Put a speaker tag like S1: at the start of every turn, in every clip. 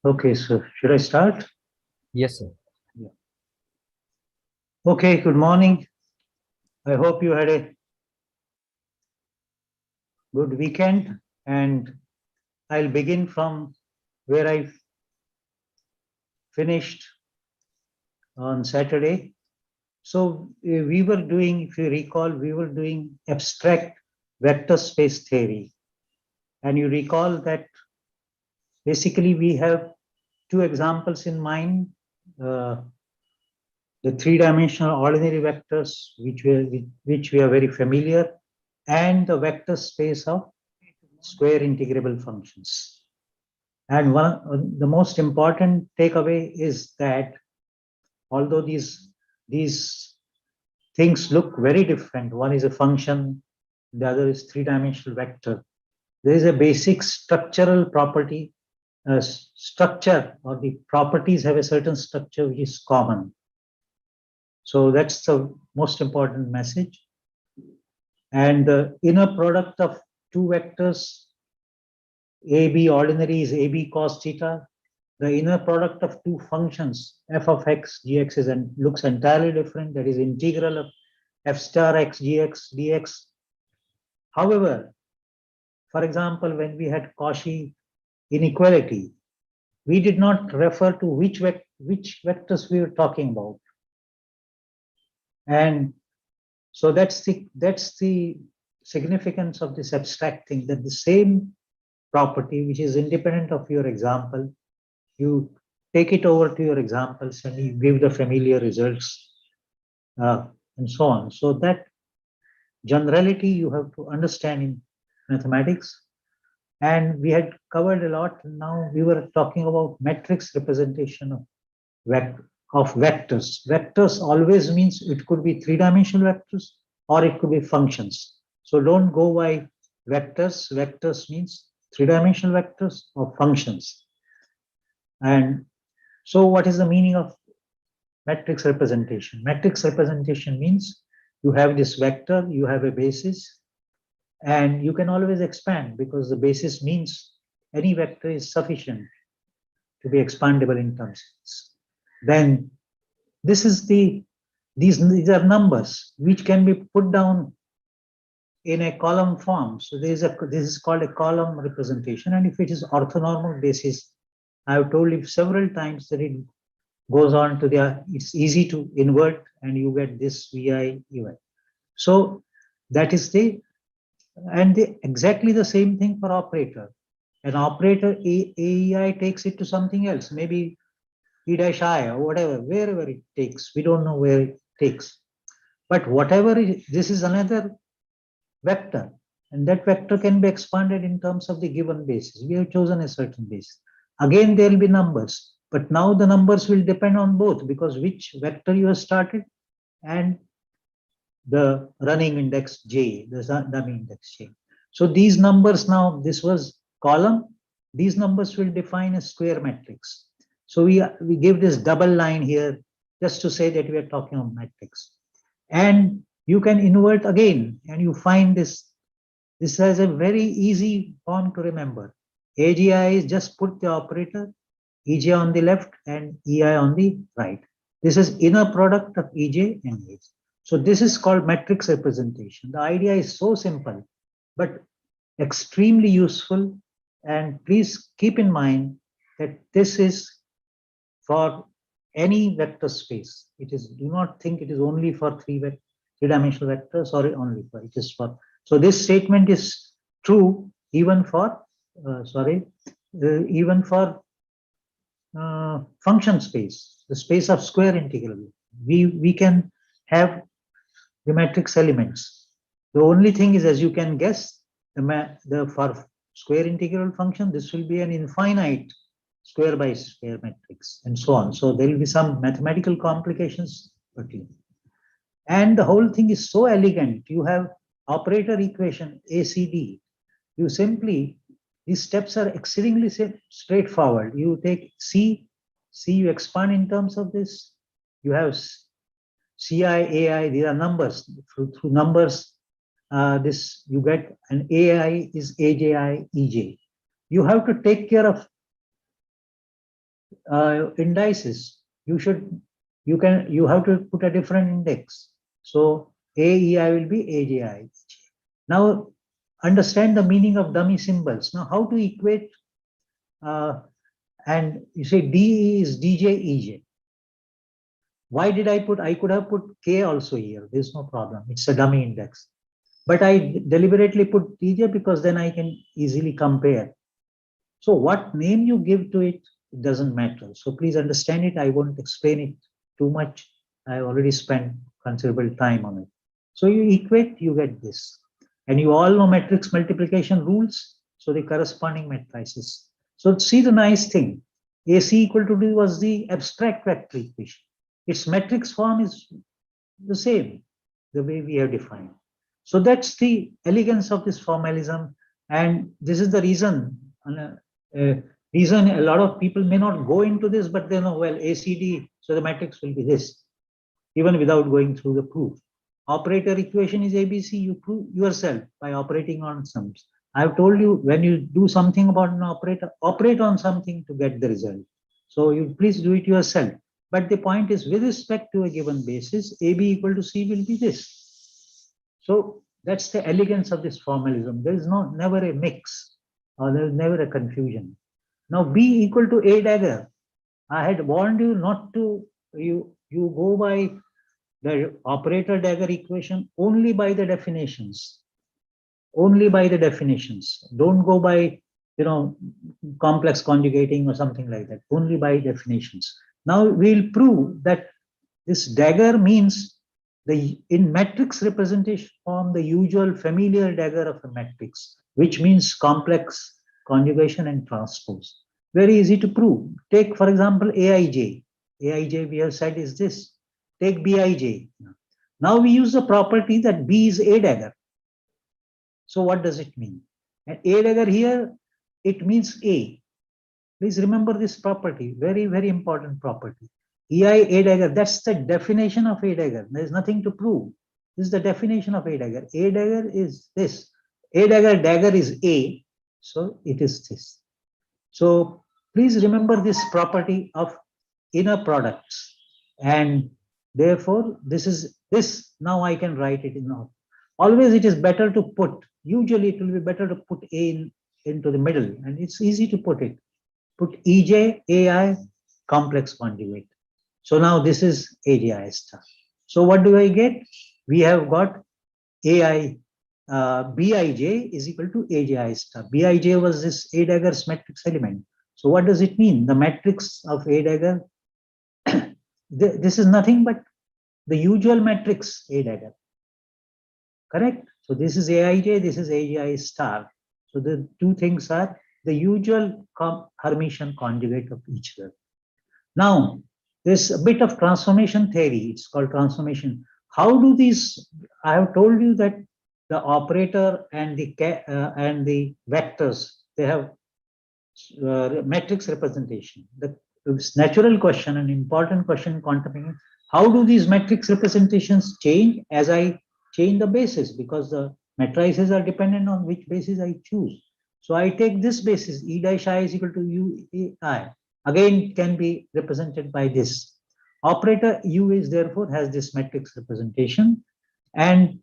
S1: Okay, so should I start?
S2: Yes, sir.
S1: Yeah. Okay, good morning. I hope you had a good weekend, and I'll begin from where I finished on Saturday. So we were doing, if you recall, we were doing abstract vector space theory. And you recall that basically we have two examples in mind. Uh, the three-dimensional ordinary vectors, which we are very familiar, and the vector space of square integrable functions. And the most important takeaway is that although these things look very different, one is a function, the other is three-dimensional vector, there is a basic structural property, structure, or the properties have a certain structure which is common. So that's the most important message. And the inner product of two vectors, AB ordinary is AB cos theta. The inner product of two functions, f of x, gx, looks entirely different. That is integral of f star x, gx, dx. However, for example, when we had Cauchy inequality, we did not refer to which vectors we were talking about. And so that's the significance of this abstract thing, that the same property, which is independent of your example, you take it over to your examples and you give the familiar results and so on. So that generality you have to understand in mathematics. And we had covered a lot. Now we were talking about matrix representation of vectors. Vectors always means it could be three-dimensional vectors or it could be functions. So don't go by vectors. Vectors means three-dimensional vectors or functions. And so what is the meaning of matrix representation? Matrix representation means you have this vector, you have a basis, and you can always expand because the basis means any vector is sufficient to be expandable in terms. Then this is these are numbers which can be put down in a column form. So this is called a column representation, and if it is orthonormal basis, I have told you several times that it goes on to it's easy to invert and you get this vi even. So that is exactly the same thing for operator. An operator AEI takes it to something else, maybe E dash I or whatever, wherever it takes. We don't know where it takes. But whatever this is another vector, and that vector can be expanded in terms of the given basis. We have chosen a certain basis. Again, there will be numbers, but now the numbers will depend on both, because which vector you have started and the running index j, the dummy index j. So these numbers now, this was column, these numbers will define a square matrix. So we give this double line here just to say that we are talking of matrix. And you can invert again and you find this. This has a very easy form to remember. AGI is just put the operator, EJ on the left and EI on the right. This is inner product of EJ and EJ. So this is called matrix representation. The idea is so simple, but extremely useful. And please keep in mind that this is for any vector space. It is, do not think it is only for three-dimensional vectors or only for, it is for. So this statement is true even for, even for function space, the space of square integral. We can have the matrix elements. The only thing is, as you can guess, for square integral function, this will be an infinite square by square matrix and so on. So there will be some mathematical complications. And the whole thing is so elegant. You have operator equation ACD. You simply, these steps are exceedingly straightforward. You take C, you expand in terms of this. You have CI, AI, these are numbers. Through numbers, this you get an AI is AJI, EJ. You have to take care of indices. You have to put a different index. So AEI will be AJI. Now understand the meaning of dummy symbols. Now how to equate, and you say DE is DJ EJ. Why did I could have put K also here. There's no problem. It's a dummy index. But I deliberately put DJ because then I can easily compare. So what name you give to it, it doesn't matter. So please understand it. I won't explain it too much. I already spent considerable time on it. So you equate, you get this. And you all know matrix multiplication rules. So the corresponding matrices. So see the nice thing. AC equal to D was the abstract vector equation. Its matrix form is the same, the way we have defined. So that's the elegance of this formalism. And this is the reason a lot of people may not go into this, but they know, well, ACD, so the matrix will be this, even without going through the proof. Operator equation is ABC, you prove yourself by operating on sums. I've told you, when you do something about an operator, operate on something to get the result. So you please do it yourself. But the point is, with respect to a given basis, AB equal to C will be this. So that's the elegance of this formalism. There is never a mix, or there is never a confusion. Now B equal to A dagger. I had warned you not to, you go by the operator dagger equation only by the definitions. Only by the definitions. Don't go by, complex conjugating or something like that. Only by definitions. Now we'll prove that this dagger means in matrix representation form, the usual familiar dagger of a matrix, which means complex conjugation and transpose. Very easy to prove. Take, for example, AIJ. AIJ we have said is this. Take BIJ. Now we use the property that B is A dagger. So what does it mean? And A dagger here, it means A. Please remember this property, very, very important property. EI A dagger, that's the definition of A dagger. There's nothing to prove. This is the definition of A dagger. A dagger is this. A dagger is A, so it is this. So please remember this property of inner products. And therefore, this is this. Now I can write it in now. Always it is better to put, usually it will be better to put A into the middle, and it's easy to put it. Put EJ, AI, complex conjugate. So now this is AGI star. So what do I get? We have got AI, BIJ is equal to AGI star. BIJ was this A dagger's matrix element. So what does it mean? The matrix of A dagger, this is nothing but the usual matrix A dagger. Correct? So this is AIJ, this is AGI star. So the two things are the usual Hermitian conjugate of each other. Now, there's a bit of transformation theory. It's called transformation. How do these? I have told you that the operator and the vectors, they have matrix representation. The natural question, an important question in quantum mechanics: how do these matrix representations change as I change the basis? Because the matrices are dependent on which basis I choose. So I take this basis, E dash I is equal to U I. Again, it can be represented by this. Operator U is therefore has this matrix representation. And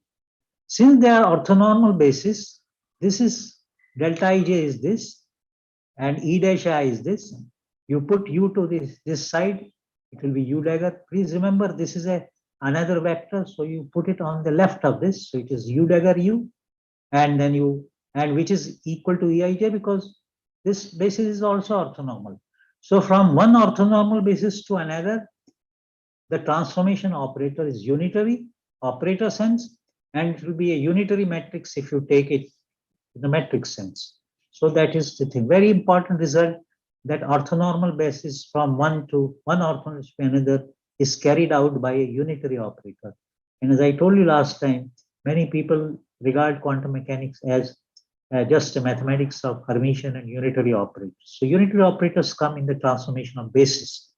S1: since they are orthonormal basis, this is delta Ij is this, and E dash I is this. You put U to this side, it will be U dagger. Please remember, this is another vector, so you put it on the left of this. So it is U dagger U, and then which is equal to Eij, because this basis is also orthonormal. So from one orthonormal basis to another, the transformation operator is unitary operator sense, and it will be a unitary matrix if you take it in the matrix sense. So that is the thing. Very important result, that orthonormal basis from one orthonormal to another is carried out by a unitary operator. And as I told you last time, many people regard quantum mechanics as just a mathematics of Hermitian and unitary operators. So unitary operators come in the transformation of basis.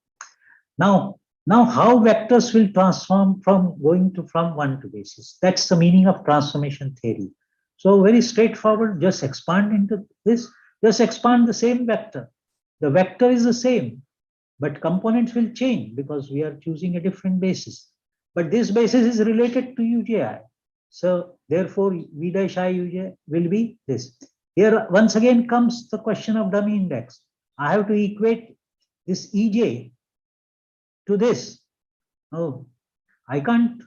S1: Now how vectors will transform from one to basis? That's the meaning of transformation theory. So very straightforward, just expand into this, just expand the same vector. The vector is the same. but components will change because we are choosing a different basis. But this basis is related to UJI. So therefore, V dash I UJ will be this. Here, once again, comes the question of dummy index. I have to equate this EJ to this. No, I can't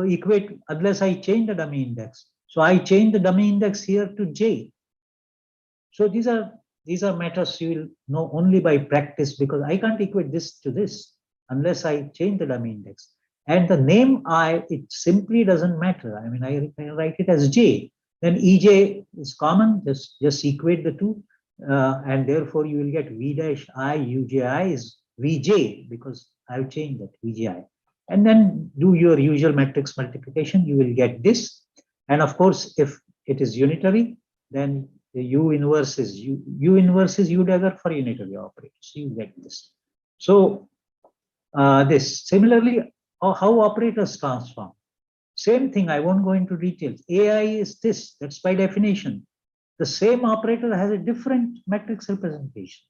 S1: equate unless I change the dummy index. So I change the dummy index here to J. So these are matters you will know only by practice, because I can't equate this to this unless I change the dummy index. And the name I, it simply doesn't matter. I mean, I write it as J. Then EJ is common, just equate the two. And therefore you will get V dash I UJI is VJ, because I've changed that VJI. And then do your usual matrix multiplication, you will get this. And of course, if it is unitary, then the U inverse is U inverse is U dagger for unitary operators. So you get this. So this similarly, how operators transform. Same thing, I won't go into details. AI is this, that's by definition. The same operator has a different matrix representation.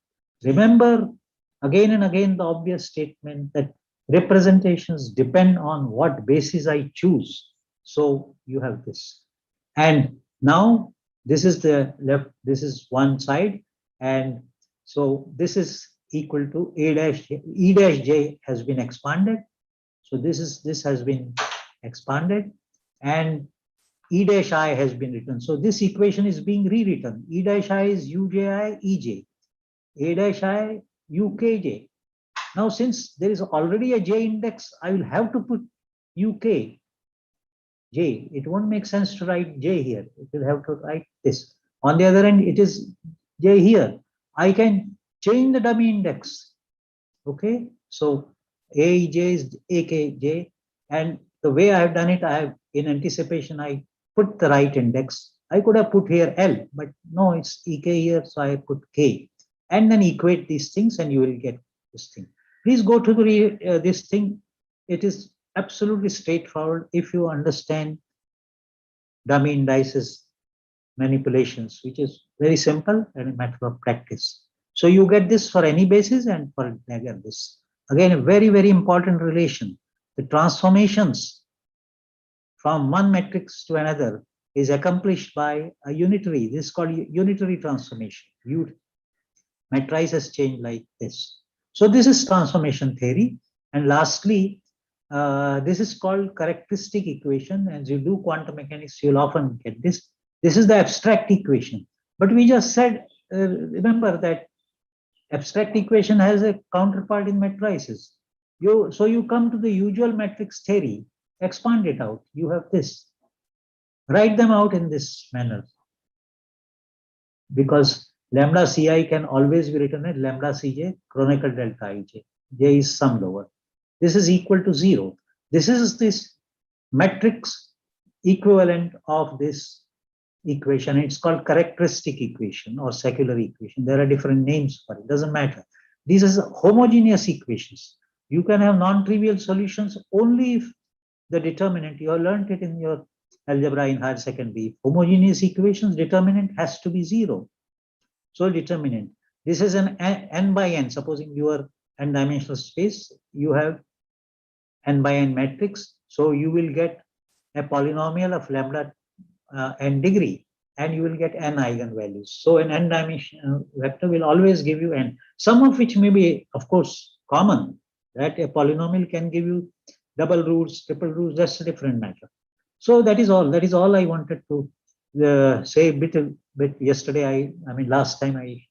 S1: Remember again and again the obvious statement that representations depend on what basis I choose. So you have this. And now this is the left, this is one side. And so this is equal to A dash, E dash J has been expanded. So this has been expanded, and E dash I has been written. So this equation is being rewritten. E dash I is UJI EJ. A dash I UKJ. Now, since there is already a J index, I will have to put UK J. It won't make sense to write J here. It will have to write this. On the other end, it is J here. I can change the dummy index. Okay, so AEJ is AKJ, and the way I have done it, I have in anticipation, I put the right index. I could have put here L, but no, it's EK here, so I put K, and then equate these things, and you will get this thing. Please go to the this thing. It is absolutely straightforward if you understand dummy indices manipulations, which is very simple and a matter of practice. So you get this for any basis and for dagger this. Again, a very, very important relation. The transformations from one matrix to another is accomplished by a unitary. This is called unitary transformation. Matrices change like this. So this is transformation theory. And lastly, this is called characteristic equation. As you do quantum mechanics, you'll often get this. This is the abstract equation. But we just said, remember that abstract equation has a counterpart in matrices. So you come to the usual matrix theory, expand it out. You have this. Write them out in this manner. Because lambda Ci can always be written as lambda Cj, chronicle delta Ij. J is summed over. This is equal to 0. This is this matrix equivalent of this equation. It's called characteristic equation or secular equation. There are different names for it, doesn't matter. These are homogeneous equations. You can have non-trivial solutions only if the determinant, you have learned it in your algebra in higher secondary. Homogeneous equations, determinant has to be 0. So determinant, this is an n by n, supposing your n-dimensional space, you have n by n matrix. So you will get a polynomial of lambda n degree, and you will get n eigenvalues. So an n-dimensional vector will always give you n, some of which may be, of course, common, that a polynomial can give you double roots, triple roots, that's a different matter. So that is all. That is all I wanted to say a bit yesterday. I mean, last time I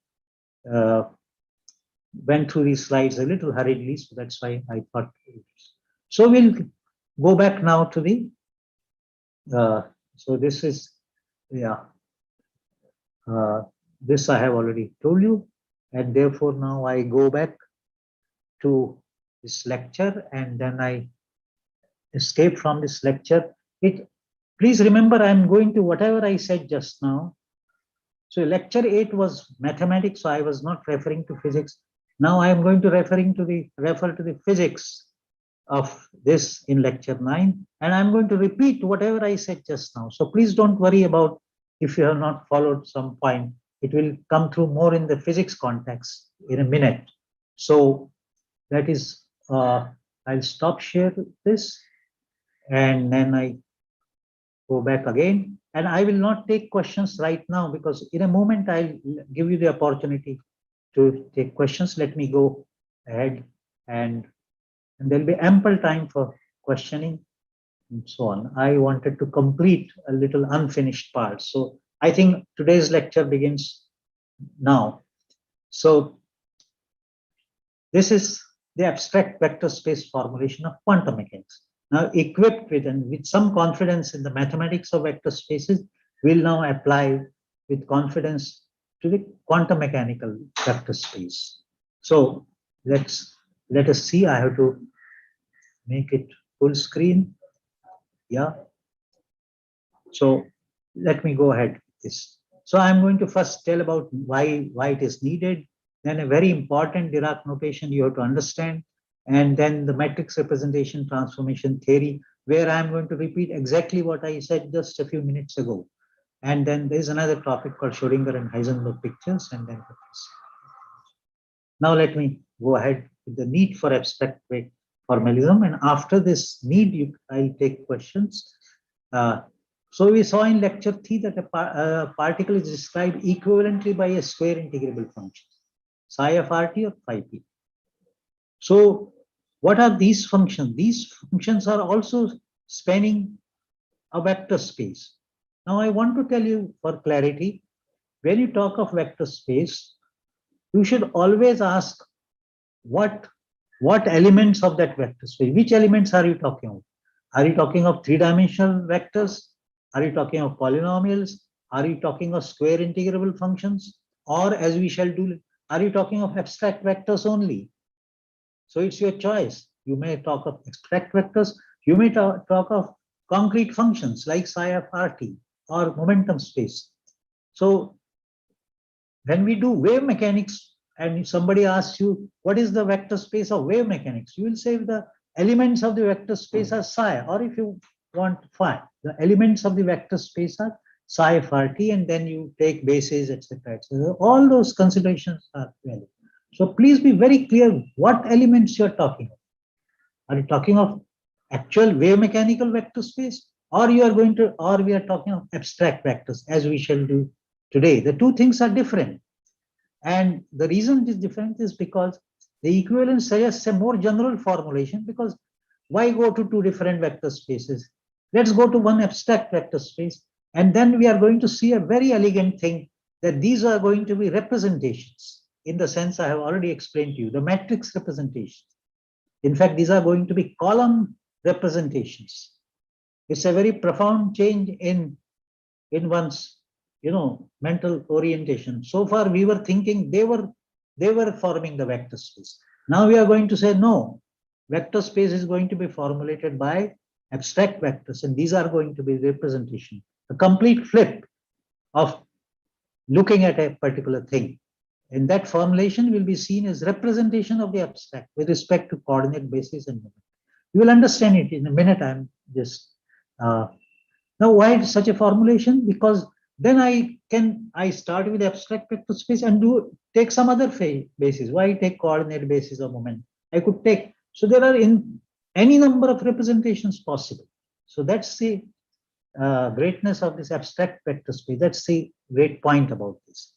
S1: went through these slides a little hurriedly, so that's why I thought. So we'll go back now to the, so this is, yeah, this I have already told you, and therefore now I go back to this lecture, and then I escape from this lecture. Please remember, I'm going to whatever I said just now. So lecture 8 was mathematics, so I was not referring to physics. Now I am going to refer to the physics of this in lecture 9, and I'm going to repeat whatever I said just now. So please don't worry about if you have not followed some point. It will come through more in the physics context in a minute. So that is, I'll stop share this, and then I go back again. And I will not take questions right now, because in a moment I'll give you the opportunity to take questions. Let me go ahead, and there'll be ample time for questioning and so on. I wanted to complete a little unfinished part. So I think today's lecture begins now. So this is the abstract vector space formulation of quantum mechanics. Now, equipped with and with some confidence in the mathematics of vector spaces, we'll now apply with confidence to the quantum mechanical vector space. So let us see. I have to make it full screen. Yeah. So let me go ahead with this. So I'm going to first tell about why it is needed. Then a very important Dirac notation you have to understand, and then the matrix representation transformation theory, where I'm going to repeat exactly what I said just a few minutes ago. And then there's another topic called Schrodinger and Heisenberg pictures, and then now let me go ahead with the need for abstract formalism. And after this need, I'll take questions. So we saw in lecture 3 that a particle is described equivalently by a square integrable function, psi of rt or phi p. So what are these functions? These functions are also spanning a vector space. Now I want to tell you for clarity, when you talk of vector space, you should always ask what elements of that vector space, which elements are you talking of? Are you talking of three-dimensional vectors? Are you talking of polynomials? Are you talking of square integrable functions? Or, as we shall do, are you talking of abstract vectors only? So it's your choice. You may talk of abstract vectors. You may talk of concrete functions like psi of rt or momentum space. So when we do wave mechanics and somebody asks you, what is the vector space of wave mechanics? You will say the elements of the vector space are psi, or if you want phi, the elements of the vector space are psi of rt, and then you take bases, etc. etc. All those considerations are valid. So please be very clear what elements you're talking of. Are you talking of actual wave mechanical vector space, or we are talking of abstract vectors, as we shall do today? The two things are different. And the reason it is different is because the equivalence suggests a more general formulation, because why go to two different vector spaces? Let's go to one abstract vector space, and then we are going to see a very elegant thing, that these are going to be representations in the sense I have already explained to you, the matrix representation. In fact, these are going to be column representations. It's a very profound change in one's mental orientation. So far we were thinking they were forming the vector space. Now we are going to say no, vector space is going to be formulated by abstract vectors, and these are going to be representation, a complete flip of looking at a particular thing. And that formulation will be seen as representation of the abstract with respect to coordinate basis and moment. You will understand it in a minute. I'm just now, why such a formulation? Because then I start with abstract vector space and take some other basis. Why take coordinate basis of moment? I could take, so there are in any number of representations possible. So that's the greatness of this abstract vector space. That's the great point about this.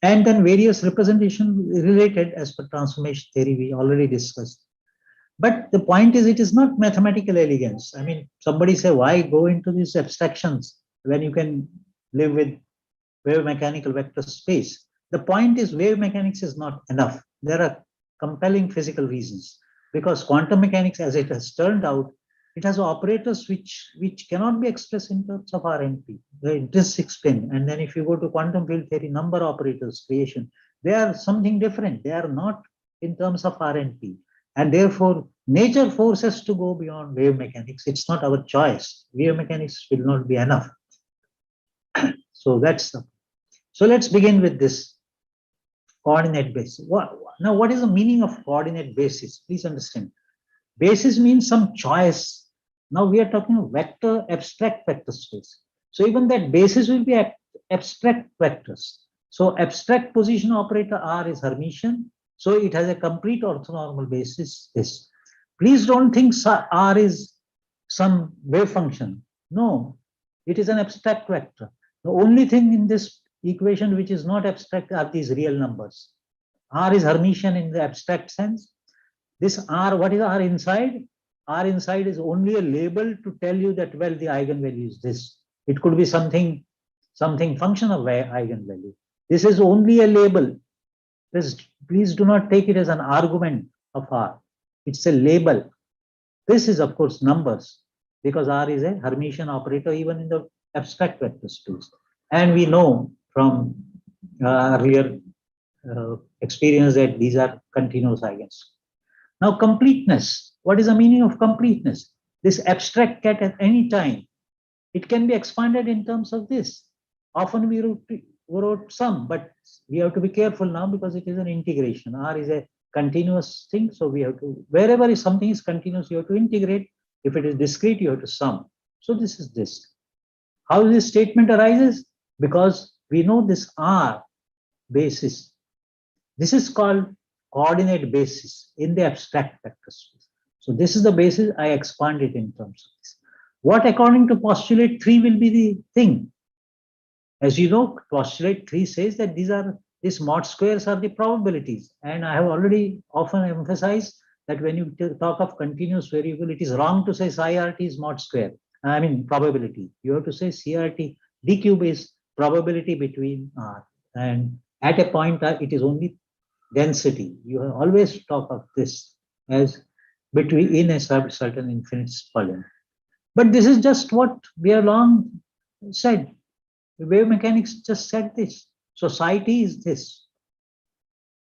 S1: And then various representation related as per transformation theory we already discussed. But the point is, it is not mathematical elegance. I mean, somebody say, why go into these abstractions when you can live with wave mechanical vector space? The point is, wave mechanics is not enough. There are compelling physical reasons, because quantum mechanics, as it has turned out, it has operators which cannot be expressed in terms of RNP, the intrinsic spin. And then if you go to quantum field theory, number operators, creation, they are something different. They are not in terms of RNP. And therefore, nature forces us to go beyond wave mechanics. It's not our choice. Wave mechanics will not be enough. So so let's begin with this coordinate basis. Now, what is the meaning of coordinate basis? Please understand. Basis means some choice. Now we are talking of vector, abstract vector space. So even that basis will be abstract vectors. So abstract position operator R is Hermitian, So it has a complete orthonormal basis. This. Please don't think R is some wave function. No, it is an abstract vector. The only thing in this equation which is not abstract are these real numbers. R is Hermitian in the abstract sense. This R, what is R inside? R inside is only a label to tell you that, well, the eigenvalue is this. It could be something function of eigenvalue. This is only a label. Please do not take it as an argument of R. It's a label. This is, of course, numbers, because R is a Hermitian operator even in the abstract vector space. And we know from earlier experience that these are continuous eigenvalues. Now, completeness. What is the meaning of completeness? This abstract cat at any time, it can be expanded in terms of this. Often we wrote some, but we have to be careful now because it is an integration. R is a continuous thing, so we have to, wherever something is continuous, you have to integrate. If it is discrete, you have to sum. So this is this. How this statement arises? Because we know this R basis. This is called coordinate basis in the abstract vector space. So this is the basis. I expand it in terms of this. What according to postulate 3 will be the thing? As you know, postulate 3 says that these mod squares are the probabilities. And I have already often emphasized that when you talk of continuous variable, it is wrong to say psi RT is mod square. I mean probability. You have to say CRT D cube is probability between R. And at a point, it is only density. You always talk of this as between in a certain infinite polynomial. But this is just what we have long said. The wave mechanics just said this. So psi t is this.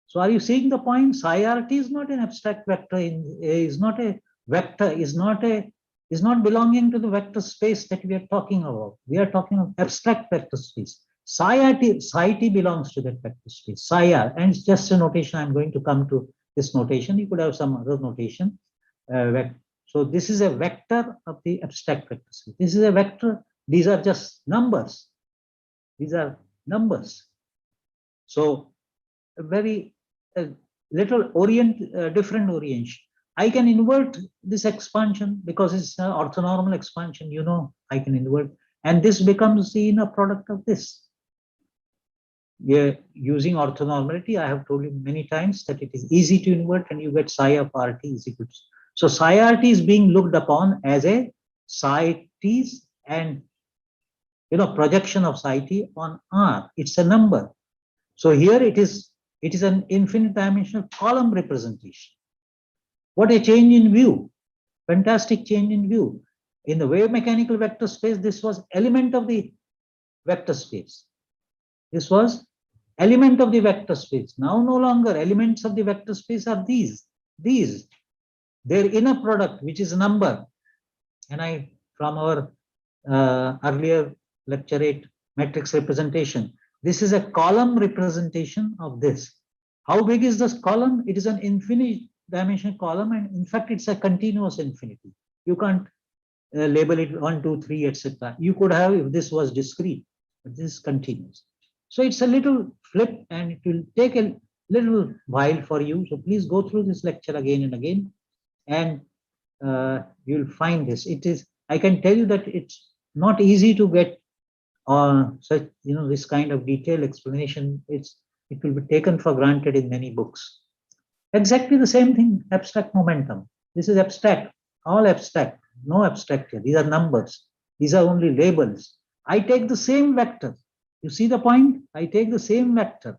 S1: So are you seeing the point? Psi RT is not an abstract vector, is not a vector, is not belonging to the vector space that we are talking about. We are talking of abstract vector space. Psi t belongs to that vector space. Psi r, and it's just a notation. I'm going to come to this notation. You could have some other notation. So this is a vector of the abstract vector space. This is a vector. These are just numbers. These are numbers. So a very little different orientation. I can invert this expansion because it's an orthonormal expansion. You know, I can invert, and this becomes the inner product of this. Yeah, using orthonormality, I have told you many times that it is easy to invert, and you get psi of RT is equal to. So psi RT is being looked upon as a psi t's and projection of psi t on R. It's a number. So here it is an infinite dimensional column representation. What a change in view. Fantastic change in view. In the wave mechanical vector space, this was element of the vector space. This was element of the vector space. Now no longer elements of the vector space are these. Their inner product, which is a number. And from our earlier lecture 8 matrix representation, this is a column representation of this. How big is this column? It is an infinite dimensional column, and in fact, it's a continuous infinity. You can't label it 1, 2, 3, etc. You could have if this was discrete, but this is continuous. So it's a little flip, and it will take a little while for you. So please go through this lecture again and again, and you'll find this. It is. I can tell you that it's not easy to get such this kind of detailed explanation. It will be taken for granted in many books. Exactly the same thing. Abstract momentum. This is abstract. All abstract. No abstract here. These are numbers. These are only labels. I take the same vector. You see the point? I take the same vector.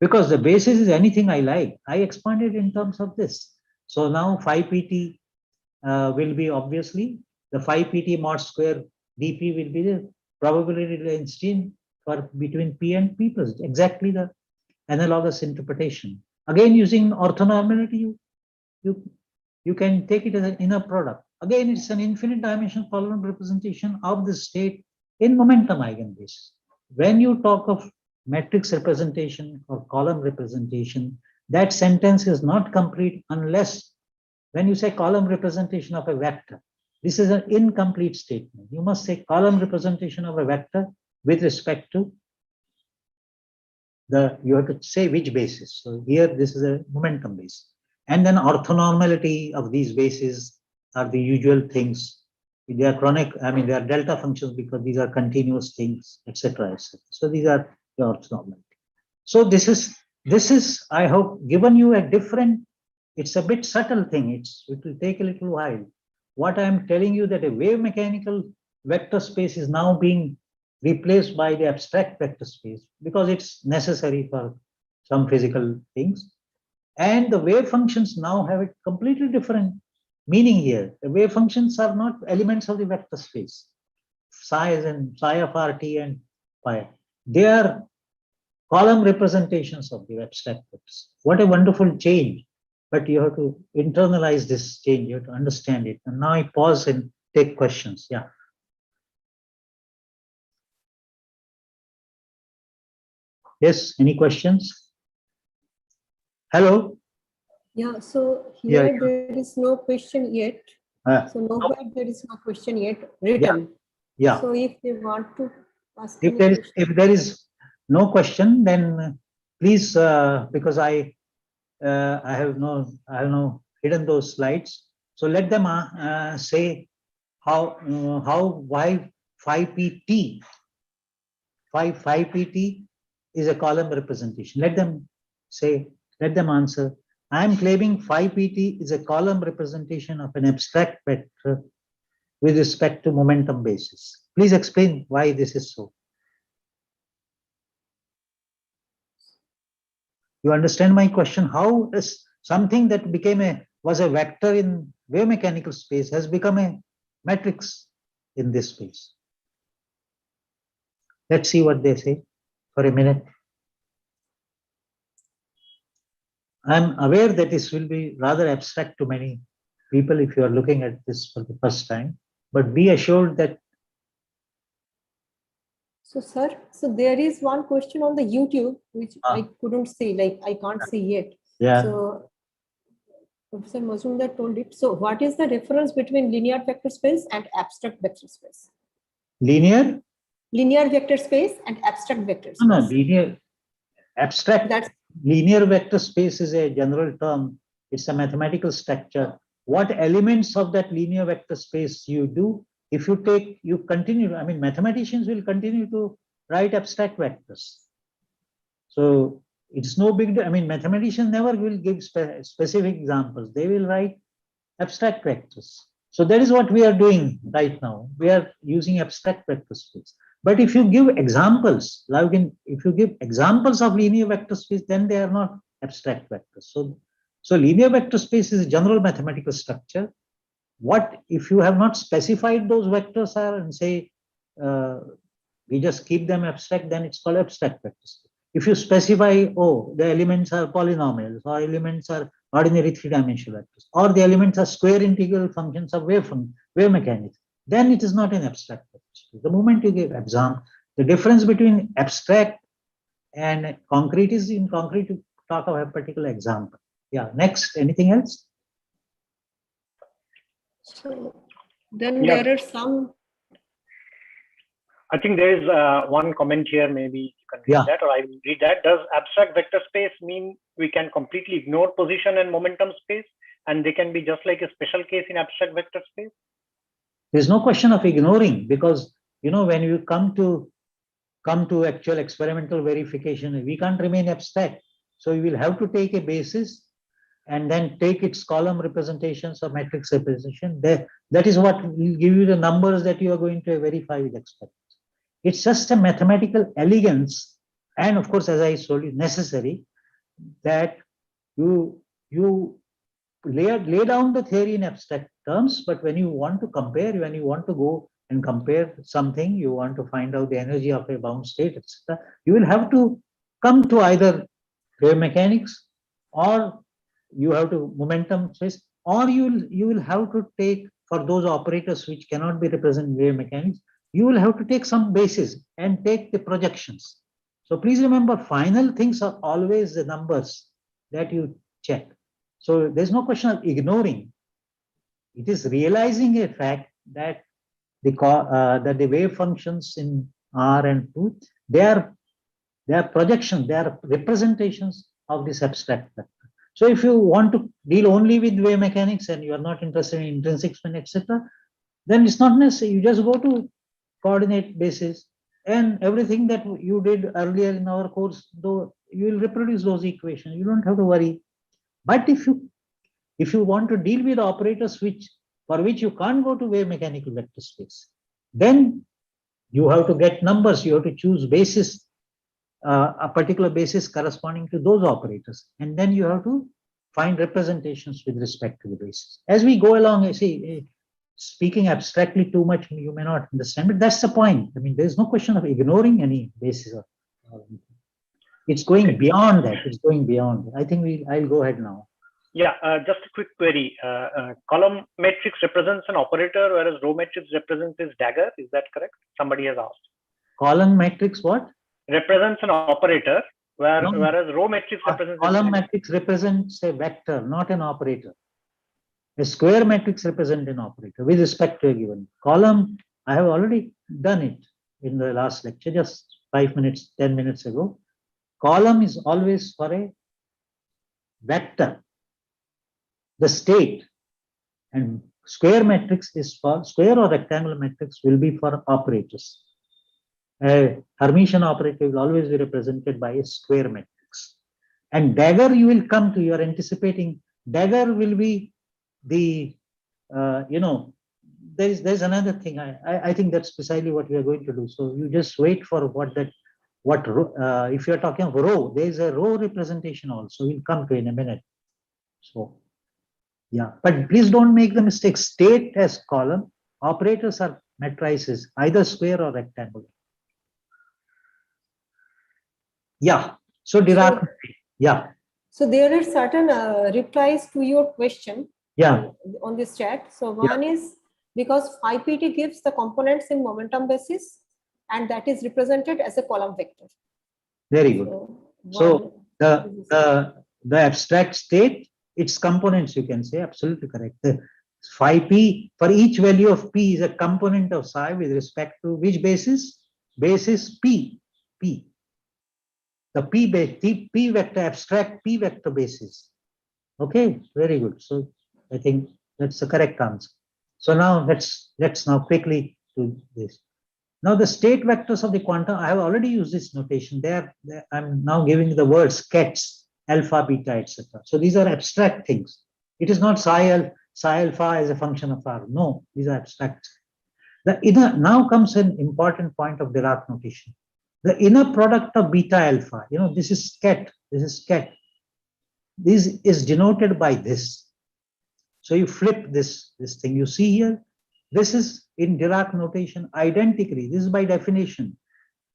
S1: Because the basis is anything I like. I expand it in terms of this. So now phi pt will be obviously the phi pt mod square dp will be the probability density for between p and p plus exactly the analogous interpretation. Again, using orthonormality, you can take it as an inner product. Again, it's an infinite dimensional column representation of the state in momentum eigenbasis. When you talk of matrix representation or column representation, that sentence is not complete unless when you say column representation of a vector, this is an incomplete statement. You must say column representation of a vector with respect to you have to say which basis. So here this is a momentum base. And then orthonormality of these bases are the usual things. They are chronic, I mean, they are delta functions because these are continuous things, etc. etc. So these are the orthonormality. So this is, I hope, given you a different, it's a bit subtle thing. It will take a little while. What I am telling you that a wave mechanical vector space is now being replaced by the abstract vector space because it's necessary for some physical things. And the wave functions now have a completely different meaning here. The wave functions are not elements of the vector space. Psi and psi of RT and pi. They are column representations of the abstract vectors. What a wonderful change. But you have to internalize this change. You have to understand it. And now I pause and take questions. Yeah. Yes, any questions? Hello?
S2: Yeah, so here there is no question yet. So nowhere there is no question yet written.
S1: Yeah.
S2: So if they want to ask
S1: if there is no question, then please, because I have no hidden those slides. So let them say why 5pt 5pt is a column representation. Let them say, let them answer. I am claiming 5pt is a column representation of an abstract vector with respect to momentum basis. Please explain why this is so. You understand my question? How is something that was a vector in wave mechanical space has become a matrix in this space? Let's see what they say for a minute. I'm aware that this will be rather abstract to many people if you are looking at this for the first time, but be assured that.
S2: So, sir, so there is one question on the YouTube which I couldn't see, like I can't see yet.
S1: Yeah.
S2: So, Professor Mazumdar told it. So, what is the difference between linear vector space and abstract vector space?
S1: Linear
S2: vector space and abstract vector space.
S1: No, linear abstract. Linear vector space is a general term. It's a mathematical structure. What elements of that linear vector space you do? If you continue, I mean, mathematicians will continue to write abstract vectors. So it's no big deal. I mean, mathematicians never will give specific examples. They will write abstract vectors. So that is what we are doing right now. We are using abstract vector space. But if you give examples, like if you give examples of linear vector space, then they are not abstract vectors. So linear vector space is a general mathematical structure. What if you have not specified those vectors are and say we just keep them abstract, then it's called abstract vector space. If you specify, oh, the elements are polynomials, or elements are ordinary three-dimensional vectors, or the elements are square integral functions of wave mechanics, then it is not an abstract vector space. The moment you give example, the difference between abstract and concrete is in concrete to talk about a particular example. Yeah, next, anything else?
S2: So then there are some.
S3: I think there is one comment here, maybe you can read that, or I will read that. Does abstract vector space mean we can completely ignore position and momentum space, and they can be just like a special case in abstract vector space?
S1: There's no question of ignoring, because when you come to actual experimental verification, we can't remain abstract. So you will have to take a basis and then take its column representations or matrix representation. That is what will give you the numbers that you are going to verify with experiments. It's just a mathematical elegance, and of course, as I told you, necessary that you lay down the theory in abstract terms, but when you want to compare, when you want to go and compare something, you want to find out the energy of a bound state, etc., you will have to come to either wave mechanics, or you have to momentum space, or you will have to take, for those operators which cannot be represented in wave mechanics, you will have to take some basis and take the projections. So please remember, final things are always the numbers that you check. So there's no question of ignoring. It is realizing a fact that the wave functions in R and 2, they They are projections, they are representations of this abstract vector. So if you want to deal only with wave mechanics and you are not interested in intrinsic spin, etc., then it's not necessary. You just go to coordinate basis and everything that you did earlier in our course, though you will reproduce those equations. You don't have to worry. But if you want to deal with operators for which you can't go to wave mechanical vector space, then you have to get numbers. You have to choose basis, a particular basis corresponding to those operators, and then you have to find representations with respect to the basis. As we go along, you see, speaking abstractly too much, you may not understand, but that's the point. I mean, there's no question of ignoring any basis. It's going beyond that. It's going beyond. I think I'll go ahead now.
S3: Yeah, just a quick query. Column matrix represents an operator, whereas row matrix represents its dagger. Is that correct? Somebody has asked.
S1: Column matrix what?
S3: Represents an operator,
S1: No.
S3: whereas row matrix represents
S1: column matrix represents a vector, not an operator. A square matrix represents an operator with respect to a given column. I have already done it in the last lecture, just 5 minutes, 10 minutes ago. Column is always for a vector, the state, and square matrix is for square or rectangular matrix will be for operators. A Hermitian operator will always be represented by a square matrix. And dagger you will come to, you are anticipating, dagger will be the, there's another thing. I think that's precisely what we are going to do. So you just wait for if you're talking of row, there's a row representation also. We'll come to in a minute. So, yeah, but please don't make the mistake. State as column, operators are matrices, either square or rectangular. Yeah. So Dirac, yeah.
S2: So there are certain replies to your question.
S1: Yeah.
S2: On this chat. So one is because phi pt gives the components in momentum basis, and that is represented as a column vector.
S1: Very good. So the abstract state, its components, you can say, absolutely correct. The phi p for each value of p is a component of psi with respect to which basis? Basis p. The p vector, abstract p vector basis. Okay, very good. So I think that's the correct answer. So now let's now quickly do this. Now the state vectors of the quantum, I have already used this notation there. I'm now giving the words kets, alpha, beta, etc. So these are abstract things. It is not psi alpha as a function of R. No, these are abstract. Now comes an important point of Dirac notation. The inner product of beta alpha, this is ket, this is ket. This is denoted by this. So you flip this thing, you see here, this is in Dirac notation identically. This is by definition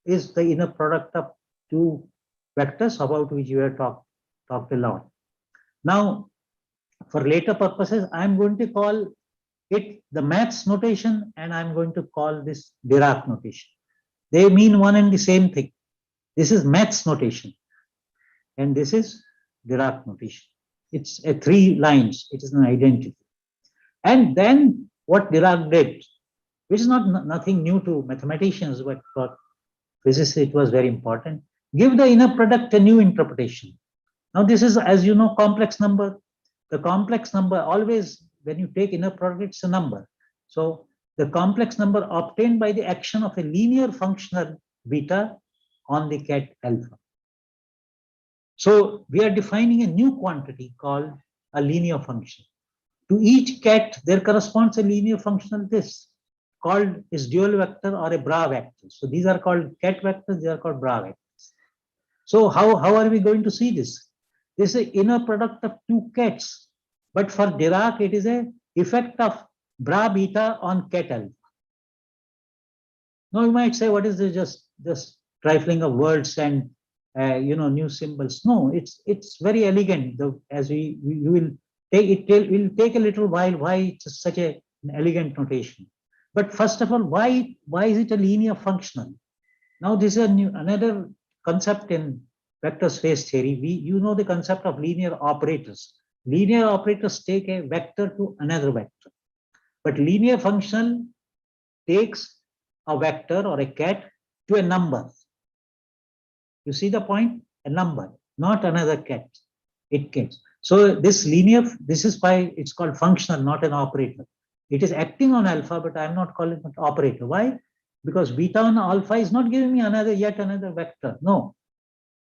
S1: is the inner product of two vectors about which you have talked a lot. Now, for later purposes, I'm going to call it the maths notation, and I'm going to call this Dirac notation. They mean one and the same thing. This is maths notation, and this is Dirac notation. It's a 3 lines. It is an identity. And then what Dirac did, which is nothing new to mathematicians, but for physicists it was very important, give the inner product a new interpretation. Now this is, as you know, complex number. The complex number always, when you take inner product, it's a number. So the complex number obtained by the action of a linear functional beta on the ket alpha. So we are defining a new quantity called a linear function. To each ket, there corresponds a linear functional this called is dual vector or a bra vector. So these are called ket vectors, they are called bra vectors. So how are we going to see this? This is the inner product of two kets, but for Dirac, it is a effect of bra beta on ket alpha. Now you might say, what is this just trifling of words and new symbols? No, it's very elegant. As we will take it will take a little while why it's such an elegant notation. But first of all, why is it a linear functional? Now this is another concept in vector space theory. You know the concept of linear operators. Linear operators take a vector to another vector, but linear functional takes a vector or a ket to a number. You see the point? A number, not another cat. It gets. So this linear, this is why it's called functional, not an operator. It is acting on alpha, but I'm not calling it operator. Why? Because beta on alpha is not giving me yet another vector. No,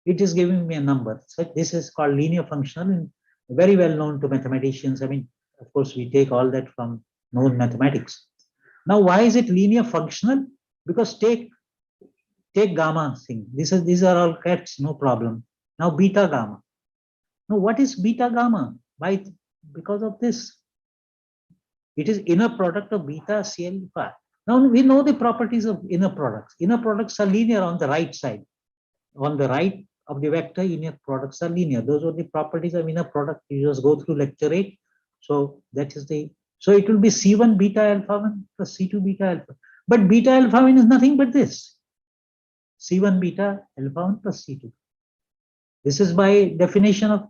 S1: it is giving me a number. So this is called linear functional and very well known to mathematicians. I mean, of course, we take all that from known mathematics. Now, why is it linear functional? Because take gamma thing. These are all cats, no problem. Now beta gamma. Now, what is beta gamma? Why? Because of this. It is inner product of beta Cl alpha. Now we know the properties of inner products. Inner products are linear on the right side. On the right of the vector, inner products are linear. Those are the properties of inner product. You just go through lecture 8. So that is the, so it will be C1 beta alpha 1 plus C2 beta alpha. But beta alpha 1 is nothing but this. C1 beta alpha 1 plus C2. This is by definition of,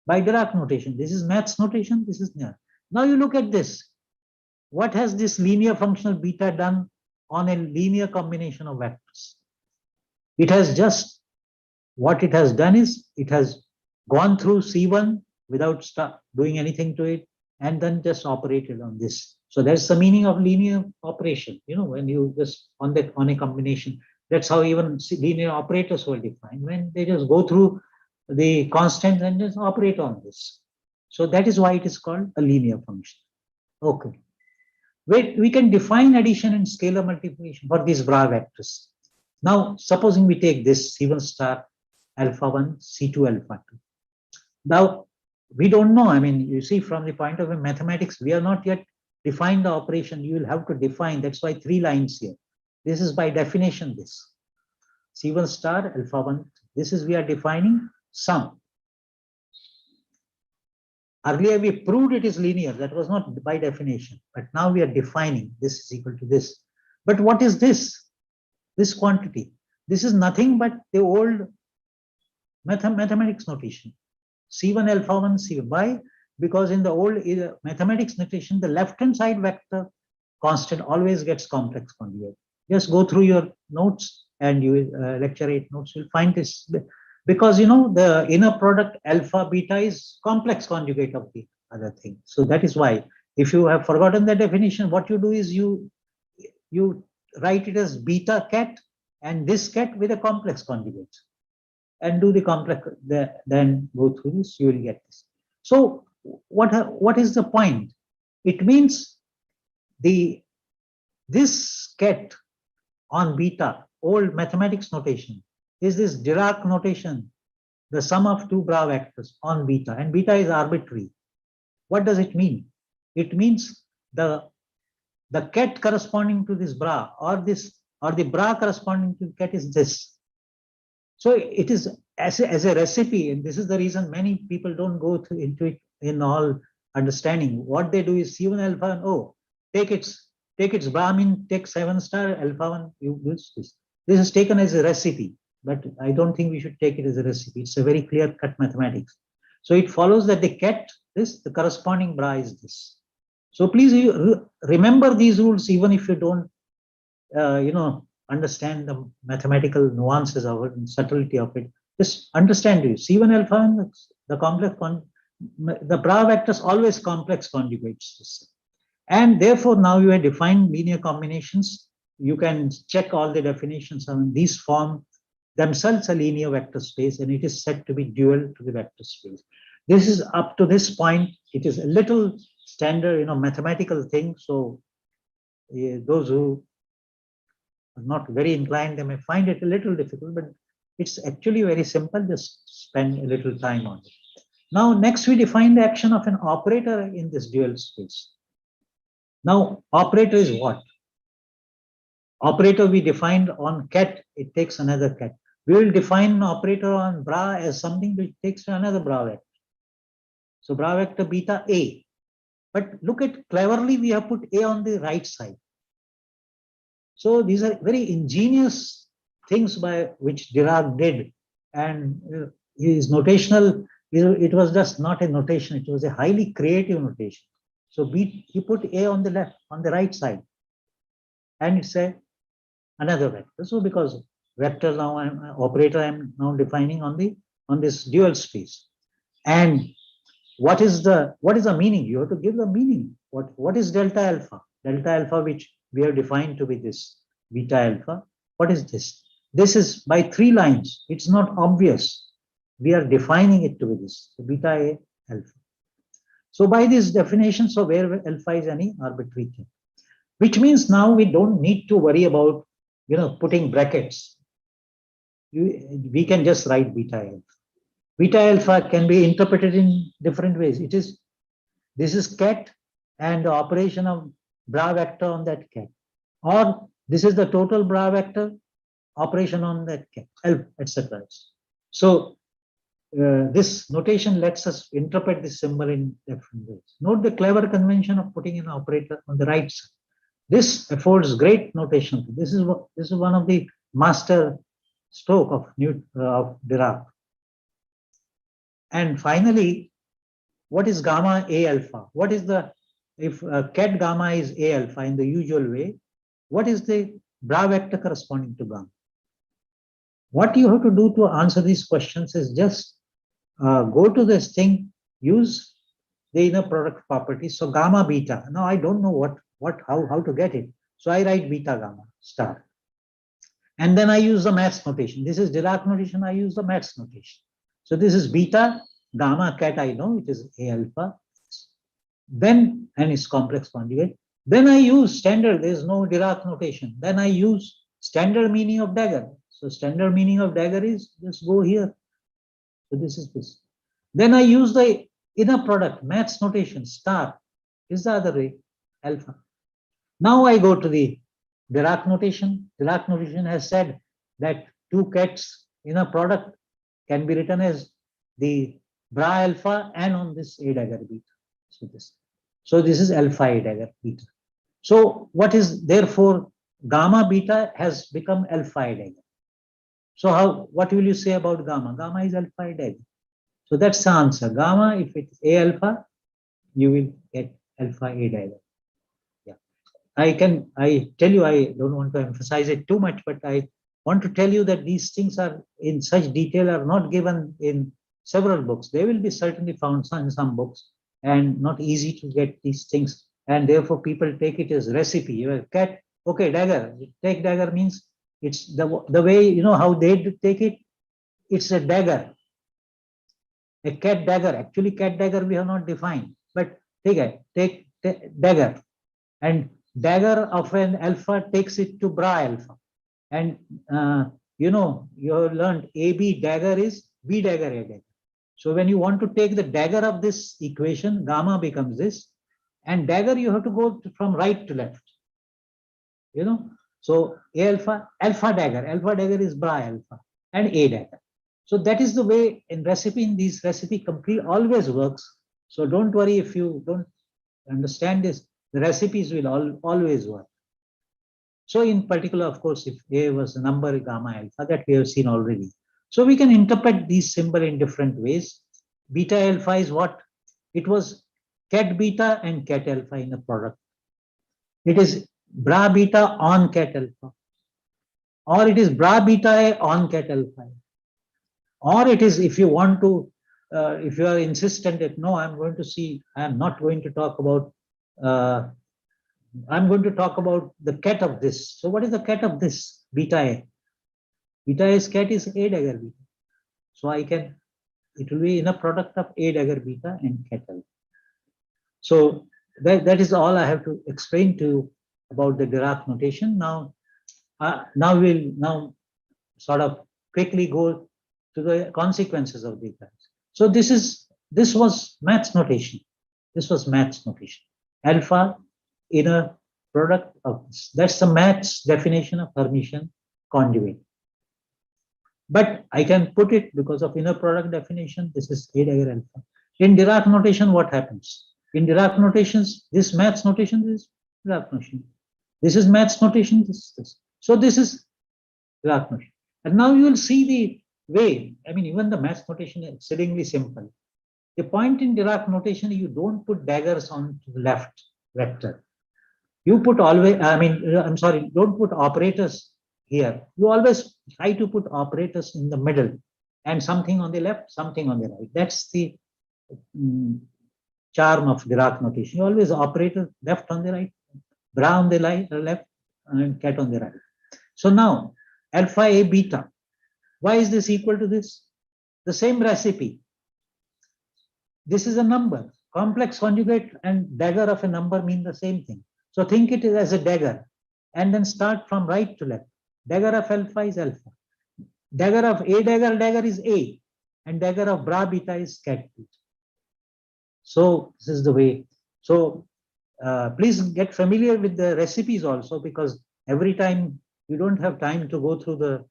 S1: by Dirac notation. This is maths notation. This is near. Now you look at this. What has this linear functional beta done on a linear combination of vectors? It has just, what it has done is, it has gone through C1 without doing anything to it, and then just operated on this. So that's the meaning of linear operation. You know, when you just on a combination, that's how even linear operators were defined, when they just go through the constants and just operate on this. So that is why it is called a linear function. Okay. We can define addition and scalar multiplication for these bra vectors. Now, supposing we take this C1 star alpha 1, C2 alpha 2. Now, we don't know. I mean, you see, from the point of view of mathematics, we are not yet defined the operation. You will have to define. That's why 3 lines here. This is by definition this. C1 star alpha 1. This is, we are defining sum. Earlier we proved it is linear. That was not by definition. But now we are defining this is equal to this. But what is this? This quantity. This is nothing but the old mathematics notation. C1 alpha 1 C1. Why? Because in the old mathematics notation, the left-hand side vector constant always gets complex conjugate. Just go through your notes and you lecture 8 notes, you'll find this. Because, you know, the inner product alpha beta is complex conjugate of the other thing. So that is why, if you have forgotten the definition, what you do is you write it as beta cat and this cat with a complex conjugate, and do the complex, then go through this, you will get this. So what is the point? It means this cat on beta, old mathematics notation, is this Dirac notation, the sum of 2 bra vectors on beta, and beta is arbitrary. What does it mean? It means the cat corresponding to this bra, or the bra corresponding to the cat is this. So it is as a recipe, and this is the reason many people don't go into it in all understanding. What they do is C1 alpha and O, take its bra mean, take 7 star alpha 1, you use this. This is taken as a recipe, but I don't think we should take it as a recipe. It's a very clear-cut mathematics. So it follows that the cat, the corresponding bra is this. So please remember these rules, even if you don't, understand the mathematical nuances of it and subtlety of it. Just understand it. C1 alpha and the complex the bra vectors always complex conjugates. And therefore, now you have defined linear combinations. You can check all the definitions. I mean, these form themselves a linear vector space, and it is said to be dual to the vector space. This is up to this point. It is a little standard, mathematical thing. So those who are not very inclined, they may find it a little difficult, but it's actually very simple. Just spend a little time on it. Now, next we define the action of an operator in this dual space. Now, operator is what? Operator we defined on cat, it takes another cat. We will define an operator on bra as something which takes another bra vector. So bra vector beta A. But look at, cleverly we have put A on the right side. So these are very ingenious things by which Dirac did. And his notational, it was just not a notation, it was a highly creative notation. So he put A on the right side. And it's another vector. So because vector now, operator I'm now defining on this dual space. And what is the meaning? You have to give the meaning. What is delta alpha? Delta alpha, which we have defined to be this beta alpha. What is this? This is by 3 lines. It's not obvious. We are defining it to be this, so beta A alpha. So by this definition, so where alpha is any arbitrary thing, which means now we don't need to worry about, putting brackets. We can just write beta alpha. Beta alpha can be interpreted in different ways. This is ket and the operation of bra vector on that ket, or this is the total bra vector operation on that ket, etc. So this notation lets us interpret this symbol in different ways. Note the clever convention of putting an operator on the right side. This affords great notation. This is one of the master stroke of Dirac. And finally, what is gamma A alpha? What is if ket gamma is A alpha in the usual way, what is the bra vector corresponding to gamma? What you have to do to answer these questions is just go to this thing, use the inner product property. So gamma beta. Now I don't know how to get it. So I write beta gamma star. And then I use the maths notation. This is Dirac notation. I use the maths notation. So this is beta gamma ket. I know it is A alpha. Then, and its complex conjugate. Then I use standard. There is no Dirac notation. Then I use standard meaning of dagger. So standard meaning of dagger is just go here. So this is this. Then I use the inner product, maths notation, star is the other way, alpha. Now I go to the Dirac notation. Dirac notation has said that 2 kets inner product can be written as the bra alpha and on this A dagger beta. So this is alpha A dagger beta. So what is therefore gamma beta has become alpha A dagger. So what will you say about gamma? Gamma is alpha A dagger. So that's the answer. Gamma, if it's A alpha, you will get alpha A dagger. Yeah. I tell you, I don't want to emphasize it too much, but I want to tell you that these things are in such detail are not given in several books. They will be certainly found in some books and not easy to get these things. And therefore people take it as recipe. You have cat, okay, dagger. Take dagger means it's the way, how they take it. It's a dagger. A cat dagger. Actually, cat dagger we have not defined, but take dagger, and dagger of an alpha takes it to bra alpha, and you have learned AB dagger is B dagger A dagger. So when you want to take the dagger of this equation, gamma becomes this, and dagger you have to go from right to left. So A alpha dagger is bra alpha and A dagger. So that is the way in these recipe complete always works. So don't worry if you don't understand this, the recipes will always work. So in particular, of course, if A was a number gamma alpha, that we have seen already. So we can interpret these symbols in different ways. Beta alpha is what? It was ket beta and ket alpha in a product. It is bra beta on ket alpha. Or it is bra beta A on ket alpha. Or it is, if you want to, if you are insistent that no, I'm not going to talk about, I'm going to talk about the ket of this. So what is the ket of this? Beta A. Beta A's ket is A dagger beta. So it will be in a product of A dagger beta and ket alpha. So that is all I have to explain to you about the Dirac notation. Now we'll sort of quickly go to the consequences of these guys. So this was maths notation. This was maths notation. Alpha inner product of this. That's the maths definition of Hermitian conjugate. But I can put it because of inner product definition. This is A dagger alpha. In Dirac notation, what happens? In Dirac notations, this maths notation is Dirac notation. This is maths notation. This. So this is Dirac notation. And now you will see the way, even the maths notation is exceedingly simple. The point in Dirac notation, you don't put daggers on the left vector. You put don't put operators here. You always try to put operators in the middle and something on the left, something on the right. That's the charm of Dirac notation. You always operator left on the right, bra on the left, and cat on the right. So now alpha A beta. Why is this equal to this? The same recipe. This is a number. Complex conjugate and dagger of a number mean the same thing. So think it as a dagger and then start from right to left. Dagger of alpha is alpha. Dagger of A dagger is A, and dagger of bra beta is cat beta. So this is the way. So please get familiar with the recipes also, because every time you don't have time to go through